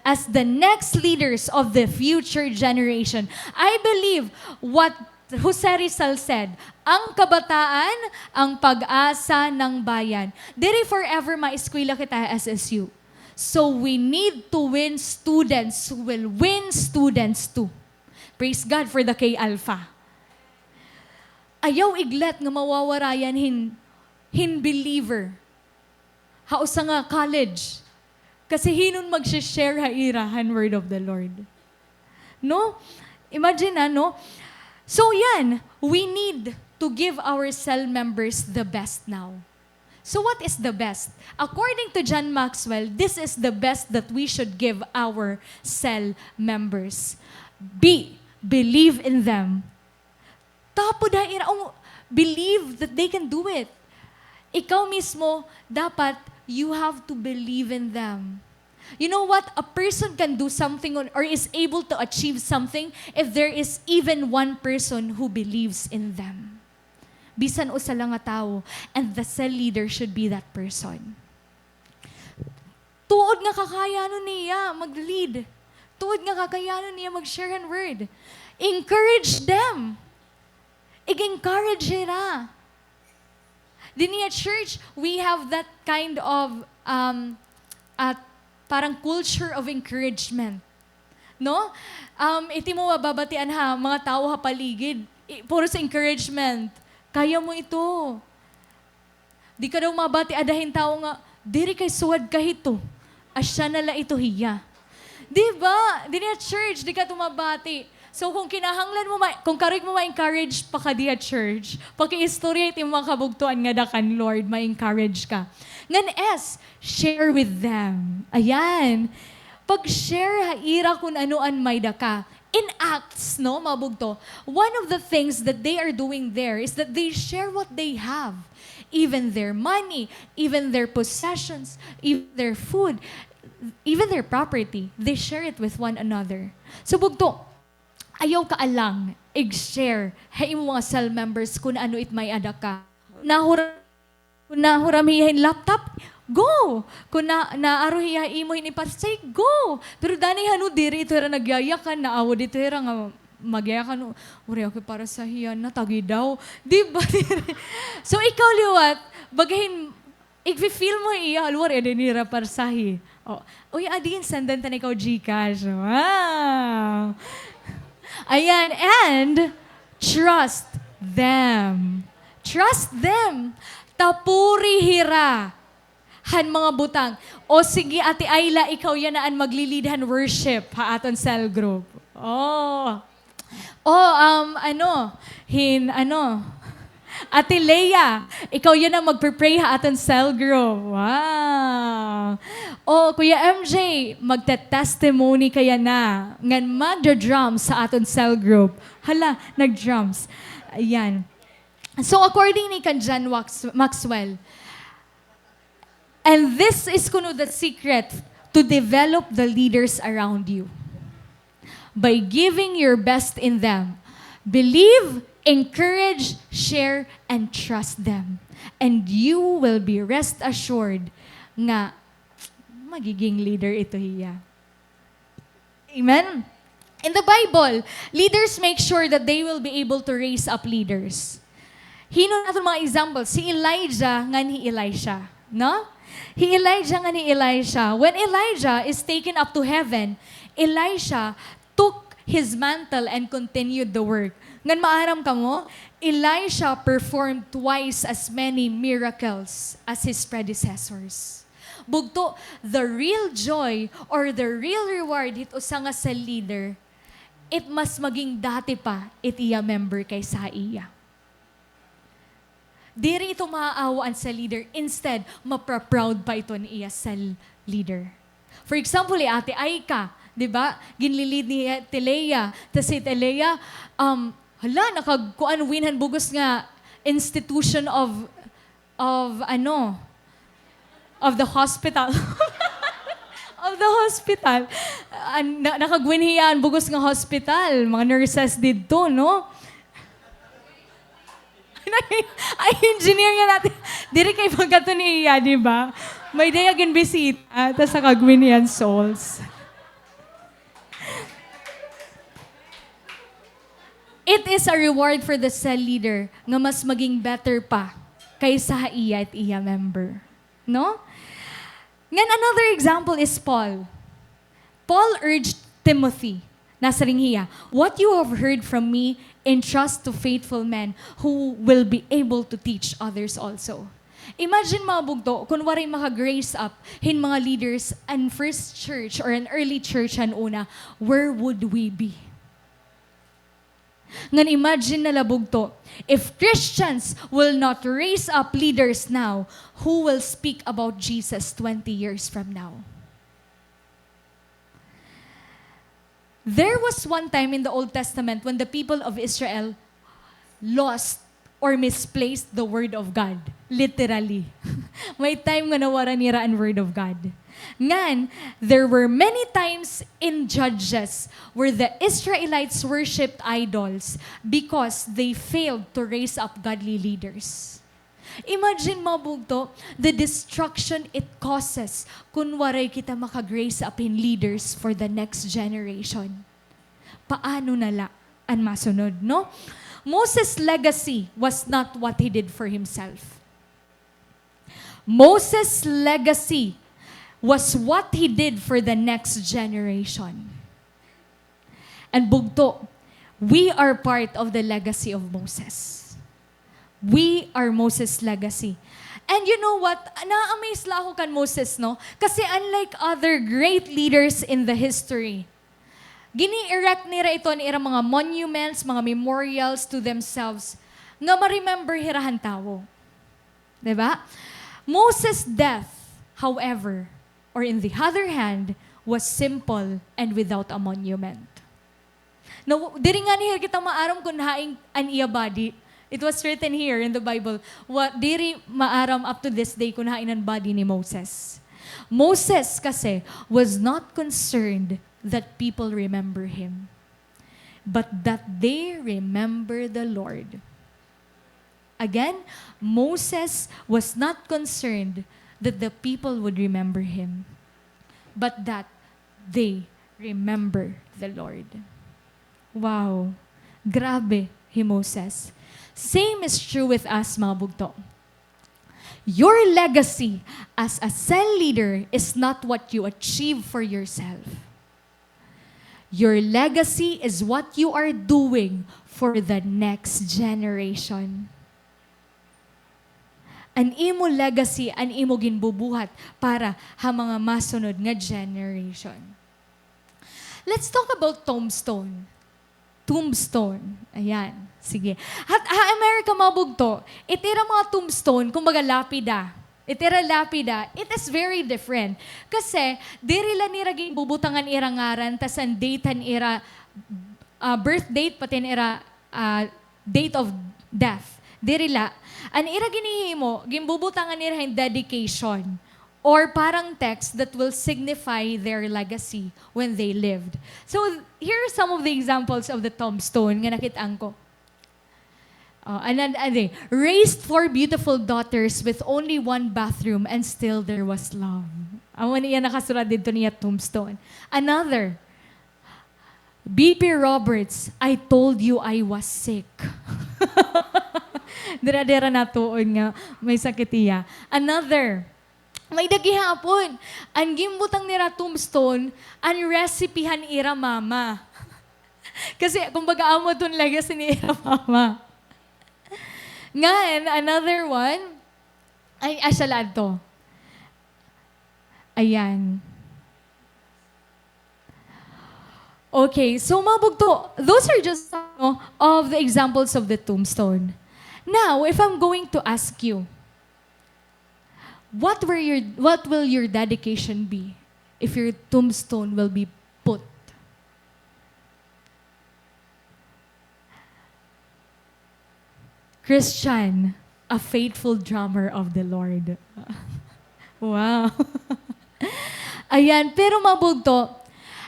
As the next leaders of the future generation. I believe what Jose Rizal said, ang kabataan, ang pag-asa ng bayan. Diri forever ma-eskwela kita SSU. So we need to win students who will win students too. Praise God for the K-Alpha. ayaw iglet nga mawawarayan hin believer. Hausa nga college. Kasi hinon mag-share hairahan word of the Lord. No? Imagine no? So yan, we need to give our cell members the best now. So what is the best? According to John Maxwell, this is the best that we should give our cell members. Believe in them. Tapos believe that they can do it. Ikaw mismo, dapat you have to believe in them. You know what? A person can do something or is able to achieve something if there is even one person who believes in them. Bisan usa lang nga tao, and the cell leader should be that person. Tuod nga kakayanon niya mag-lead. Tuod nga kakayanon niya mag-share ang word. Encourage them. I-encourage nila. Din at church, we have that kind of parang culture of encouragement. No? Iti mo mababatian mga tao paligid. Puro sa encouragement. Kaya mo ito. Di ka daw mabati adahin tao nga, diri kay suwad ka ito. Asya nala ito hiya. Di ba? Di at church, di ka tumabati. So kung kinahanglan mo, kung karig mo ma-encourage pa ka di at church, paki-istorya iti mga kabugtuan nga dakan, Lord, ma-encourage ka. Ngan share with them. Ayan. Pag-share haira kung anoan may daka. In Acts, no, mabugto, one of the things that they are doing there is that they share what they have. Even their money, even their possessions, even their food, even their property. They share it with one another. So bugto, ayaw ka alang, i-share, hay mo mga cell members kung ano it may ada ka. Nahuramihin laptop, go! Kung naaruhiyain mo say, go! Pero dani hanu diri ito era nagyayakan, naawo dito era nga magyayakan, uri ako para sa hiyan na, tagi daw. Di ba? So ikaw liwat, bagahin, if-feel mo iya, alwar, nira para sa hi. Uy, adin, sandan tan ikaw Gcash. Wow! Ayan, and trust them. Trust them. Tapuri hira. Han mga butang. O sige, Ate Ayla, ikaw yanaan maglilidhan worship ha aton cell group. Ate Leia, ikaw yan ang magpre-pray ha aton cell group. Wow. Kuya MJ, magte-testimony kaya na. Ngan magda-drums sa aton cell group. Hala, nag-drums. Ayan. So according ni kan John Maxwell, and this is kuno the secret to develop the leaders around you. By giving your best in them. Believe, encourage, share, and trust them. And you will be rest assured nga magiging leader ito hiya. Amen? In the Bible, leaders make sure that they will be able to raise up leaders. Hino natin mga examples. Si Elijah nga ni Elisha. No? Elijah nga ni Elisha. When Elijah is taken up to heaven, Elisha took his mantle and continued the work. Ngan maaram ka mo, Elisha performed twice as many miracles as his predecessors. Bugto, the real joy or the real reward ito sa nga sa leader, it mas maging dati pa itiya member kay sa iya. Diri ito maaawaan sa leader. Instead, mapraproud pa ito ni iya sa leader. For example, Ate Aika, di ba? Ginlilid ni Telea. Tapos si Telea, nakagkuan winhan bugos nga institution of the hospital. Of the hospital. Nakagwinhiyaan bugos nga hospital. Mga nurses dito, no? Ay, engineer nga natin. Diri kay pagkato ni Iya, di ba? May day again bisita, tapos nakagwin yan souls. It is a reward for the cell leader nga mas maging better pa kaysa iya at iya member. No? Ngan another example is Paul. Paul urged Timothy, nasa ring hiya, what you have heard from me entrust to faithful men who will be able to teach others also. Imagine mga bugto, kung waray maka-grace up hin mga leaders and first church or an early church han una, where would we be? Ngan imagine na labugto, if Christians will not raise up leaders now, who will speak about Jesus 20 years from now? There was one time in the Old Testament when the people of Israel lost or misplaced the Word of God. Literally. May time nga nawara nira ang Word of God. Ngan, there were many times in Judges where the Israelites worshipped idols because they failed to raise up godly leaders. Imagine mga bugto, the destruction it causes kung waray kita makagrace up in leaders for the next generation. Paano nala ang masunod, no? Moses' legacy was not what he did for himself. Moses' legacy was what he did for the next generation. And bugto, we are part of the legacy of Moses. We are Moses' legacy. And you know what? Na-amaze lang ako kan Moses, no? Kasi unlike other great leaders in the history, gini-erect nila ito nila mga monuments, mga memorials to themselves nga ma-remember hirahan tao. Diba? Moses' death, however, or in the other hand, was simple and without a monument. Now, diri nga niya kita maaram kung haing an iya body. It was written here in the Bible, what diri maaram up to this day kung hain ang body ni Moses. Moses kasi was not concerned that people remember him, but that they remember the Lord. Again, Moses was not concerned that the people would remember him, but that they remember the Lord. Wow. Grabe, Moses. Same is true with us, mga bugto. Your legacy as a cell leader is not what you achieve for yourself. Your legacy is what you are doing for the next generation. An imo legacy, an imo ginbubuhat para ha mga masunod nga generation. Let's talk about tombstone. Tombstone. Ayan. Sige. At Amerika mabugto, itira mga tombstone, kumbaga lapida. Itira lapida, it is very different. Kasi, diri lang nira bubutangan ira ngaran, tas ang date han ira, birth date, pati ira date of death. Diri la. Ang ira ginihimo, gimbubutangan nira yung dedication or parang text that will signify their legacy when they lived. So, here are some of the examples of the tombstone nga nakitaan ko. Raised 4 beautiful daughters with only 1 bathroom and still there was love. Awan niya nakasulat dito niya tombstone. Another, B.P. Roberts, I told you I was sick. Dira-dira na tuon nga, may sakit iya. Another, may dagihapon. Ang gimbutang nira tombstone, ang recipehan ira mama. Kasi kumbaga amo dun legacy ni ira mama. Ngayon, another one, ay asyalad to. Ayan. Okay, so mabugto, those are just some of the examples of the tombstone. Now, if I'm going to ask you, what will your dedication be if your tombstone will be put? Christian, a faithful drummer of the Lord. Wow. Ayan, pero mabugto,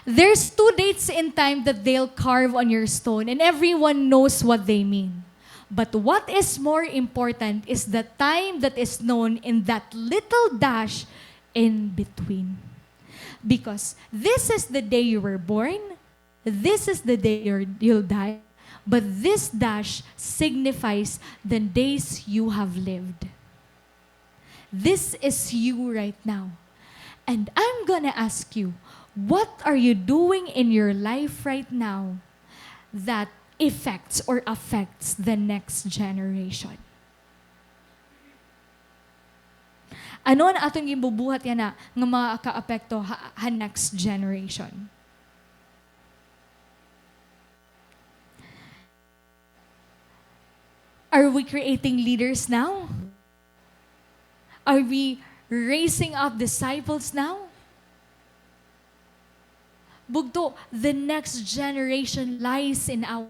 there's 2 dates in time that they'll carve on your stone and everyone knows what they mean. But what is more important is the time that is known in that little dash in between. Because this is the day you were born, this is the day you'll die, but this dash signifies the days you have lived. This is you right now. And I'm gonna ask you, what are you doing in your life right now that affects the next generation. Ano na atong gibubuhat yan na nga maka-apekto ha next generation? Are we creating leaders now? Are we raising up disciples now? Bugto, the next generation lies in our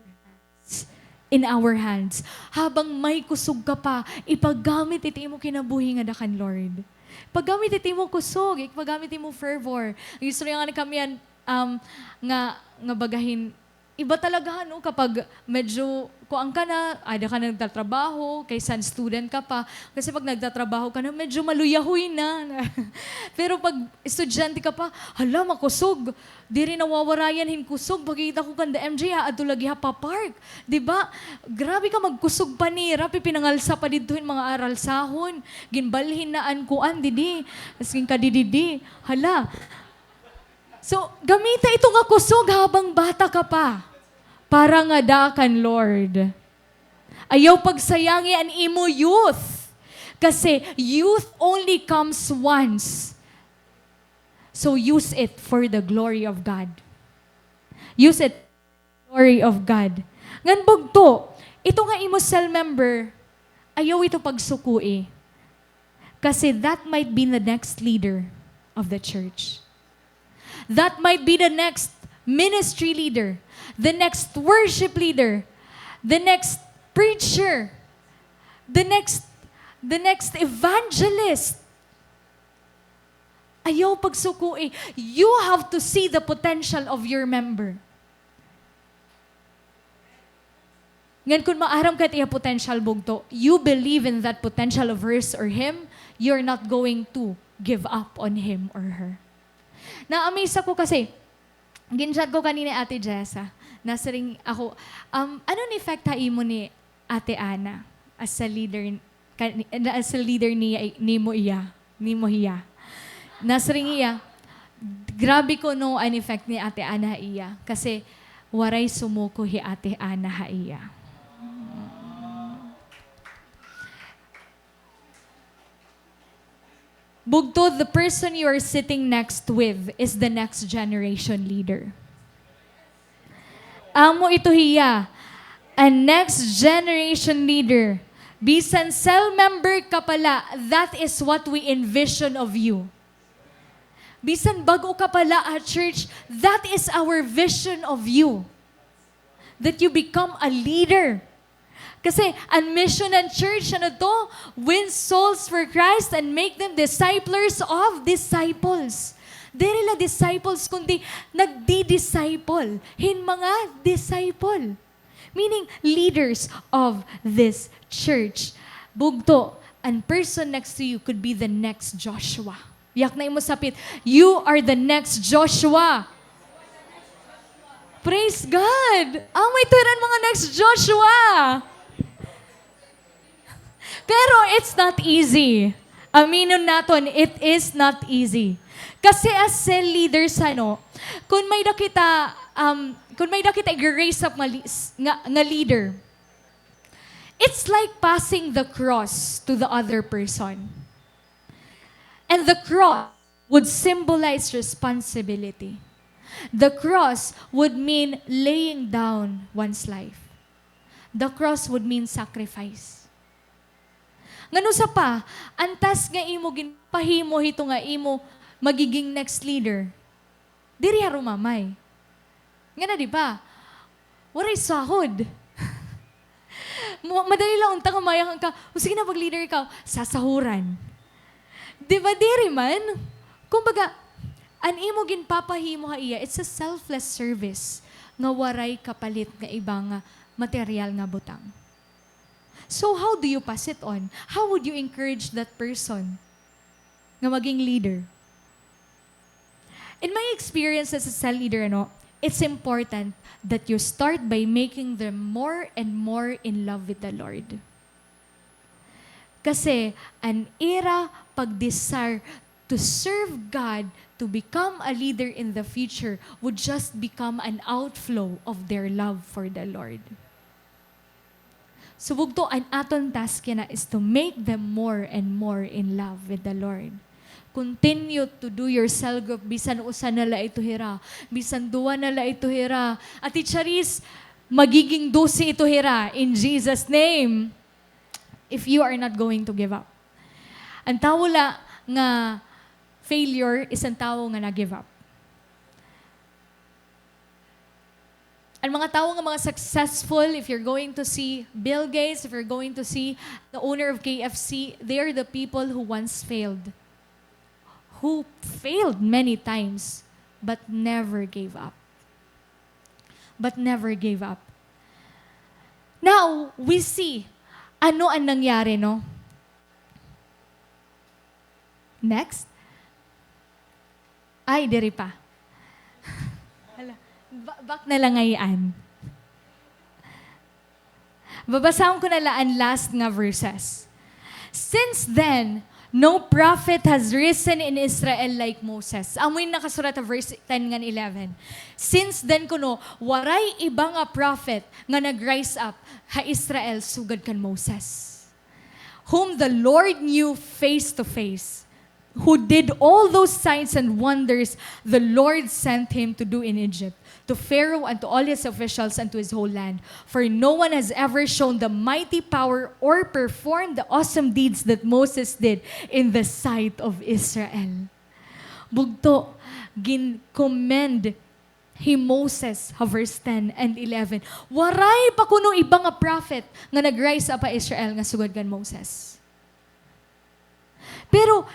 hands. Habang may kusog ka pa, ipagamit iti mo kinabuhi nga dakan, Lord. Paggamit iti mo kusog, ipagamit iti mo fervor. Gusto rin nga kami yan, nga bagahin, iba talaga, no, kapag medyo, kuang ka na, ada ka na nagtatrabaho, kaysa student ka pa, kasi pag nagtatrabaho ka na, medyo maluyahoy na. Pero pag estudyante ka pa, hala, makusog. Di rin nawawarayan hin kusog. Pagkita ko kanda MJ, ato lagi ha pa park. Diba? Grabe ka magkusog pa ni Rapi, pinangalsa pa dito mga aral sahon. Ginbalhin na ankuan, didi. Asking ka didi. Hala. So, gamita ito nga kusog habang bata ka pa. Para nga dakan, Lord. Ayaw pagsayangi ang imo youth. Kasi youth only comes once. So use it for the glory of God. Use it for the glory of God. Ngan bugto, ito nga imo cell member, ayaw ito pagsukui. Kasi that might be the next leader of the church. That might be the next ministry leader, the next worship leader, the next preacher, the next evangelist. Ayaw pagsukui. You have to see the potential of your member. Ngan kung maaram ka tiya potential bugto, you believe in that potential of hers or him, you're not going to give up on him or her. Na-amaze ako kasi, ginshot ko kanina Ate Jessa, nasa ring ako, anong effect mo ni Ate Ana as a leader ni mo hiya? Nasa ring iya, grabe ko no an effect ni Ate Ana iya, kasi waray sumuko hi Ate Ana iya. Bugto, the person you are sitting next with is the next generation leader. Amo ito hiya, a next generation leader. Bisan cell member ka pala, that is what we envision of you. Bisan bago ka pala at church, that is our vision of you. That you become a leader. Kasi ang mission ng church, ano to? Win souls for Christ and make them disciplers of disciples. Dili la disciples, kundi nagdi-disciple. Hin mga disciple. Meaning, leaders of this church. Bugto, ang person next to you could be the next Joshua. Yak na imo sapit, you are the next Joshua. Praise God! May tuwiran mga next Joshua. Pero it's not easy. Aminin naton, it is not easy. Kasi as cell leaders, kung may nakita i-raise up nga leader, it's like passing the cross to the other person. And the cross would symbolize responsibility. The cross would mean laying down one's life. The cross would mean sacrifice. Ngano sa pa, antas nga imo ginpahimo hito nga imo magiging next leader. Diri rumamay. Nga na di ba? Waray sahod. Madali lang unta ka mayang ka, sige na pag-leader ka, sasahuran. Di ba diri man? Kumbaga, an imo ginpapahimo ha iya, it's a selfless service nga waray kapalit nga ibang material nga butang. So how do you pass it on? How would you encourage that person nga maging leader? In my experience as a cell leader, it's important that you start by making them more and more in love with the Lord. Kasi an era pag-desire to serve God, to become a leader in the future would just become an outflow of their love for the Lord. So bugto, ang aton task na is to make them more and more in love with the Lord. Continue to do your cell group, bisan usa nala ito hira, bisan duwa nala ito hira. Ati Charis, magiging 12 ito hira in Jesus' name. If you are not going to give up. Ang tawala nga failure is ang tao nga na-give up. Ang mga tao nga mga successful, if you're going to see Bill Gates, if you're going to see the owner of KFC, they are the people who once failed. Who failed many times, but never gave up. But never gave up. Now, we see, ano ang nangyari, no? Next. Ay, diri pa. Hala, back na lang ngayon. Babasahin ko na laan last nga verses. Since then, no prophet has risen in Israel like Moses. Amoy nakasulat sa verse 10 ngan 11. Since then kuno, waray iba nga prophet nga nag-rise up ha Israel sugad kan Moses. Whom the Lord knew face to face. Who did all those signs and wonders the Lord sent him to do in Egypt, to Pharaoh and to all his officials and to his whole land. For no one has ever shown the mighty power or performed the awesome deeds that Moses did in the sight of Israel. Bugto, gin-commend he Moses, verse 10 and 11. Waray pa kuno iba nga prophet nga nag-rise up pa Israel nga sugad kan Moses. Pero,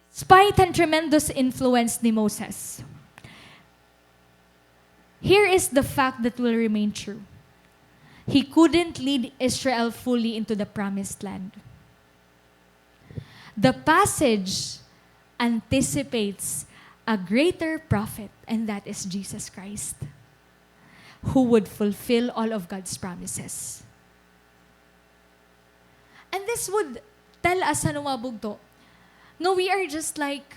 spite and tremendous influence ni Moses. Here is the fact that will remain true. He couldn't lead Israel fully into the promised land. The passage anticipates a greater prophet, and that is Jesus Christ, who would fulfill all of God's promises. And this would tell us ano mabugto. No, we are just like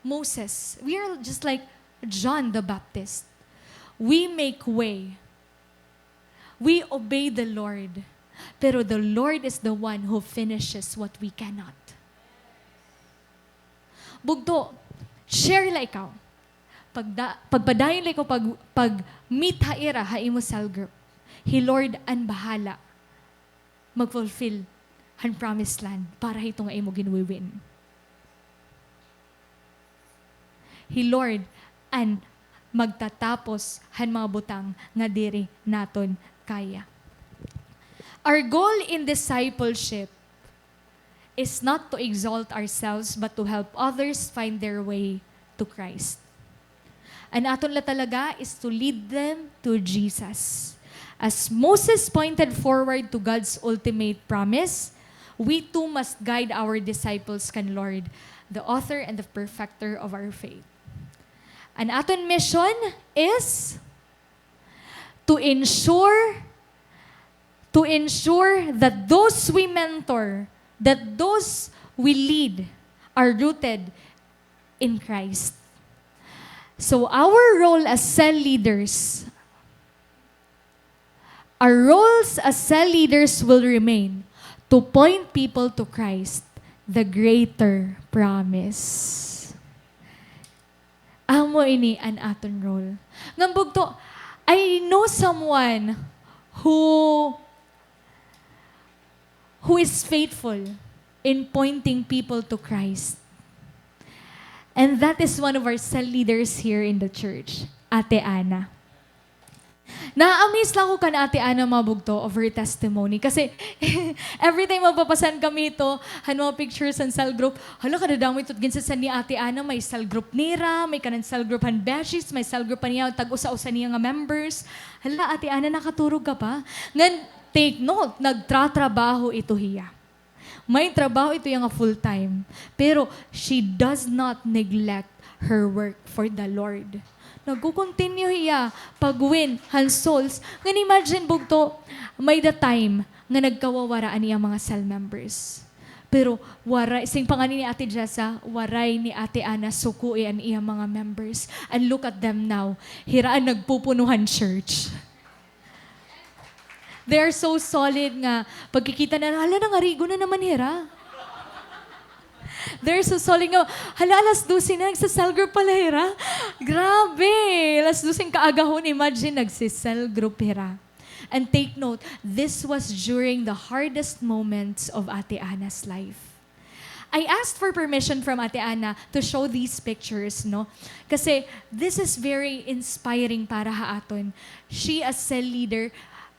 Moses. We are just like John the Baptist. We make way. We obey the Lord. Pero the Lord is the one who finishes what we cannot. Bugto, share la ikaw. Pagpadayon la ikaw, pag-meet haira, haimo cell group. He Lord ang bahala mag-fulfill han promised land para ito nga imo ginwiwin. He Lord and magtatapos han mga butang nga diri naton kaya. Our goal in discipleship is not to exalt ourselves but to help others find their way to Christ. Ang aton la talaga is to lead them to Jesus. As Moses pointed forward to God's ultimate promise, we too must guide our disciples kan Lord, the author and the perfecter of our faith. An aton mission is to ensure that those we mentor, that those we lead are rooted in Christ. So our role as cell leaders, our roles as cell leaders will remain to point people to Christ, the greater promise. Amo ini an aton role. Ngambog to, I know someone who is faithful in pointing people to Christ. And that is one of our cell leaders here in the church, Ate Ana. Na-amaze lang ko ka na Ate Ana mabugto of her testimony. Kasi every time mapapasan kami ito, mga pictures and cell group, hala ka dadamay ito ginsasan ni Ate Ana, may cell group nira, may kanan cell group han beshies, may cell group niya, tag-usa-usa niya nga members. Hala Ate Ana, nakaturog ka pa? Ngan, take note, nagtratrabaho ito hiya. May trabaho ito yung full-time. Pero she does not neglect her work for the Lord. Nagkukontinue hiya pag-win han souls. Ngan imagine bugto, may the time nga nagkawawaraan niya mga cell members. Pero waray, sing panganin ni Ate Jessa, waray ni Ate Ana sukuy ang iyang mga members. And look at them now. Hiraan nagpupunuhan church. They are so solid nga. Pagkikita na, hala, nangarigo na naman hira. They're so solid nga. Hala, alas 12 na, nagsasal group pala hira. Grabe! Alas 12 kaagahon, imagine, nagsisal group hira. And take note, this was during the hardest moments of Ate Ana's life. I asked for permission from Ate Ana to show these pictures, no? Kasi this is very inspiring para haaton. She as cell leader,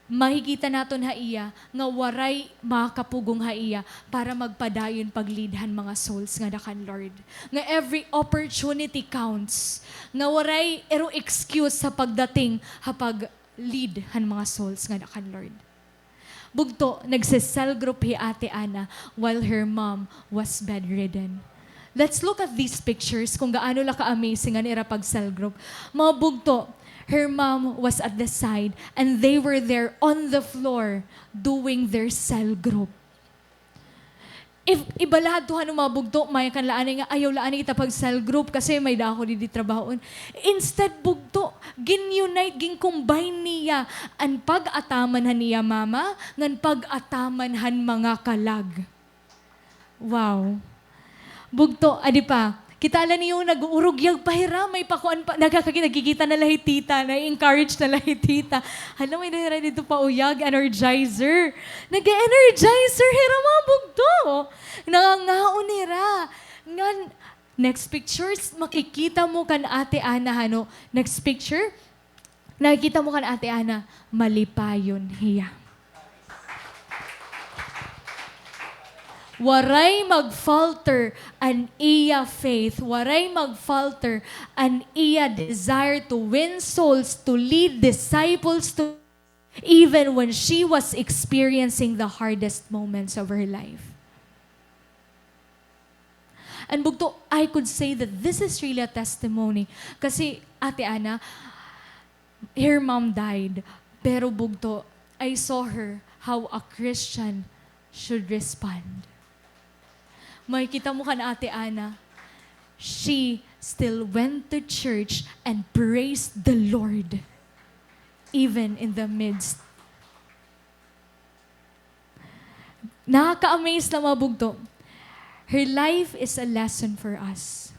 makikita naton haiya nga waray makapugong haiya para magpadayon paglidhan mga souls nga dakan Lord. Nga every opportunity counts. Nga waray erong excuse sa pagdating hapag lead han mga souls nga dakan Lord. Bugto, nagsisel group hi Ate Ana while her mom was bedridden. Let's look at these pictures kung gaano la ka-amazing nga nira pag cell group. Mga bugto, her mom was at the side and they were there on the floor doing their cell group. If ibalad to hanong mga bugto, may kanlaan nga ayaw laan kita pag cell group kasi may dako di trabahoon. Instead bugto, gin-unite, gin-combine niya ang pag-ataman han niya mama, ngan pag-ataman han mga kalag. Wow. Bugto, adi pa, kita ala niyo nag-uurugyag pahira, may pakuan pa, nagkikita na lahi tita, na-encourage na lahi tita. Hala, may nahira dito pa uyag, energizer. Nag-energizer, hira mga bugto. Nangangaon hira. Next pictures, makikita mo kan Ate Ana, ano? Next picture, nakikita mo kan Ate Ana, malipayon hiya. Waray mag-falter an iya faith. Waray mag-falter an iya desire to win souls, to lead disciples, to even when she was experiencing the hardest moments of her life. And bugto, I could say that this is really a testimony. Kasi Ate Ana, her mom died. Pero bugto, I saw her how a Christian should respond. Makikita mo kan Ate Ana, she still went to church and praised the Lord even in the midst. Nakaka-amaze na mabugto. Her life is a lesson for us.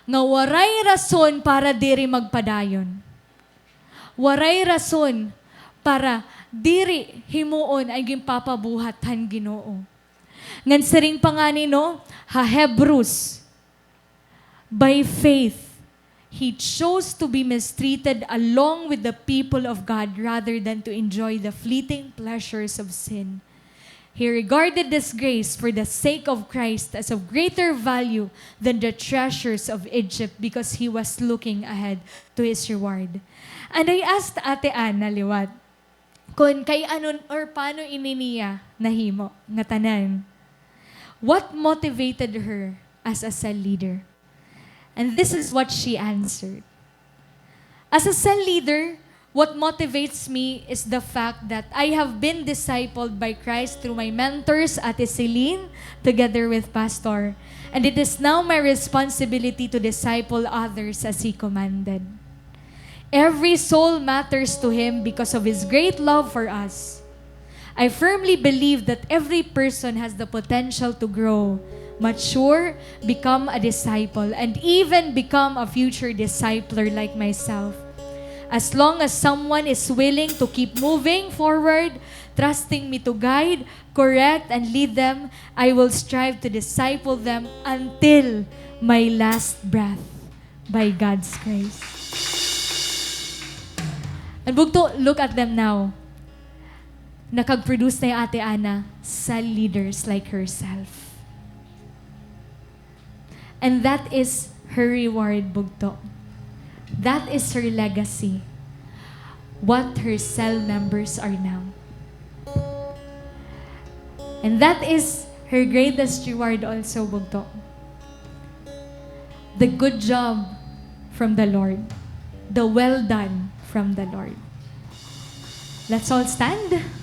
Nga waray rason para diri magpadayon. Waray rason para diri himuon ay gimpapabuhatan Ginoo. Ngan siring pangani no, Hebrews, by faith, he chose to be mistreated along with the people of God rather than to enjoy the fleeting pleasures of sin. He regarded disgrace for the sake of Christ as of greater value than the treasures of Egypt because he was looking ahead to his reward. And I asked Ate Ana liwat, kung kay anon or paano ininiya nahimo nga tanan. What motivated her as a cell leader? And this is what she answered. As a cell leader, what motivates me is the fact that I have been discipled by Christ through my mentors, Ate Celine, together with Pastor. And it is now my responsibility to disciple others as He commanded. Every soul matters to Him because of His great love for us. I firmly believe that every person has the potential to grow, mature, become a disciple, and even become a future discipler like myself. As long as someone is willing to keep moving forward, trusting me to guide, correct, and lead them, I will strive to disciple them until my last breath by God's grace. And bugto, look at them now. Nakag-produce na yung Ate Ana cell leaders like herself. And that is her reward, bugto. That is her legacy. What her cell members are now. And that is her greatest reward also, bugto. The good job from the Lord. The well done from the Lord. Let's all stand.